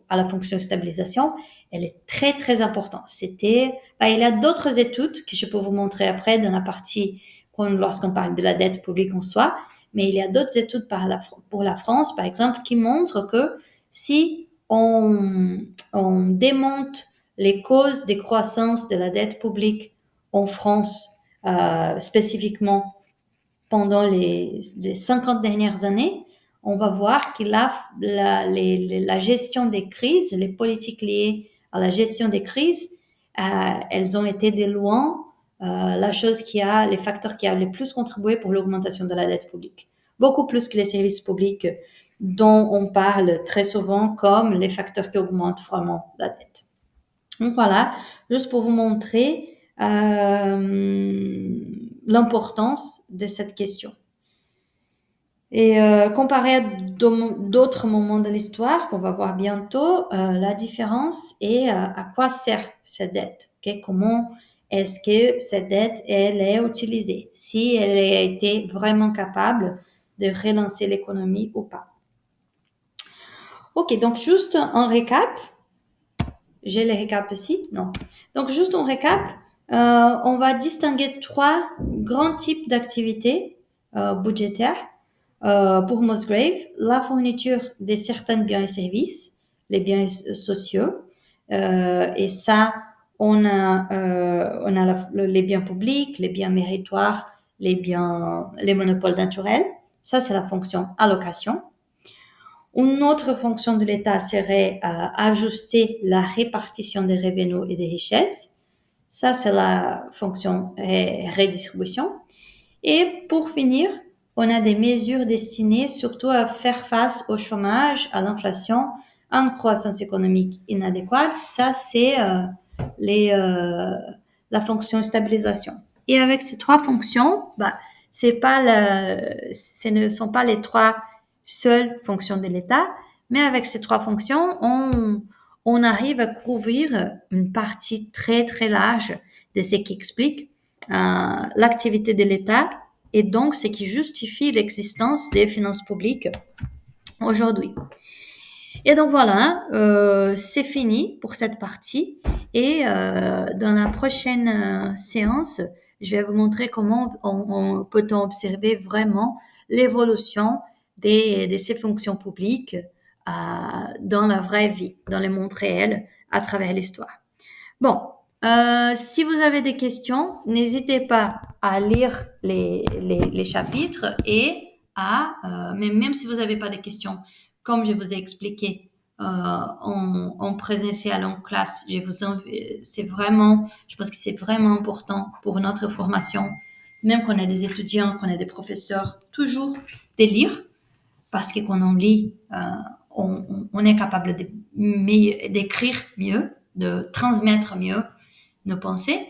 la fonction stabilisation, elle est très, très importante. Il y a d'autres études que je peux vous montrer après dans la partie lorsqu'on parle de la dette publique en soi, mais il y a d'autres études pour la France, par exemple, qui montrent que si on démonte les causes des croissances de la dette publique en France, spécifiquement pendant les 50 dernières années, on va voir que la gestion des crises, les politiques liées à la gestion des crises, elles ont été de loin les facteurs qui ont le plus contribué pour l'augmentation de la dette publique. Beaucoup plus que les services publics dont on parle très souvent comme les facteurs qui augmentent vraiment la dette. Donc voilà, juste pour vous montrer l'importance de cette question. Et comparé à d'autres moments de l'histoire qu'on va voir bientôt, la différence est à quoi sert cette dette, okay? Comment est-ce que cette dette elle est utilisée, si elle a été vraiment capable de relancer l'économie ou pas. Ok, donc juste un récap. J'ai le récap ici? Non. Donc juste un récap, on va distinguer 3 grands types d'activités budgétaires. Pour Musgrave, la fourniture de certains biens et services, les biens sociaux, et ça, on a les biens publics, les biens méritoires, les monopoles naturels. Ça, c'est la fonction allocation. Une autre fonction de l'État serait ajuster la répartition des revenus et des richesses. Ça, c'est la fonction redistribution. Et pour finir, on a des mesures destinées surtout à faire face au chômage, à l'inflation, à une croissance économique inadéquate. Ça, c'est la fonction stabilisation. Et avec ces 3 fonctions, ce ne sont pas les 3 seules fonctions de l'État, mais avec ces 3 fonctions, on arrive à couvrir une partie très très large de ce qui explique l'activité de l'État et donc ce qui justifie l'existence des finances publiques aujourd'hui. Et donc voilà, c'est fini pour cette partie. Et dans la prochaine séance, je vais vous montrer comment peut-on observer vraiment l'évolution de ces fonctions publiques dans la vraie vie, dans le monde réel, à travers l'histoire. Bon, si vous avez des questions, n'hésitez pas à lire les chapitres et mais même si vous n'avez pas de questions, comme je vous ai expliqué en présentiel, en classe, c'est vraiment, je pense que c'est vraiment important pour notre formation, même qu'on a des étudiants, qu'on a des professeurs, toujours de lire, parce que quand on lit, on est capable d'écrire mieux, de transmettre mieux nos pensées.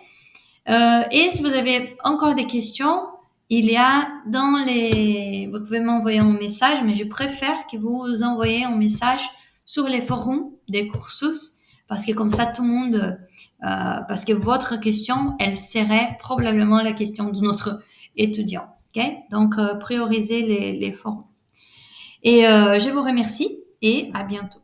Et si vous avez encore des questions, il y a vous pouvez m'envoyer un message, mais je préfère que vous envoyez un message sur les forums des cursus, parce que comme ça tout le monde, parce que votre question, elle serait probablement la question de notre étudiant. Okay? Donc, priorisez les forums. Et je vous remercie et à bientôt.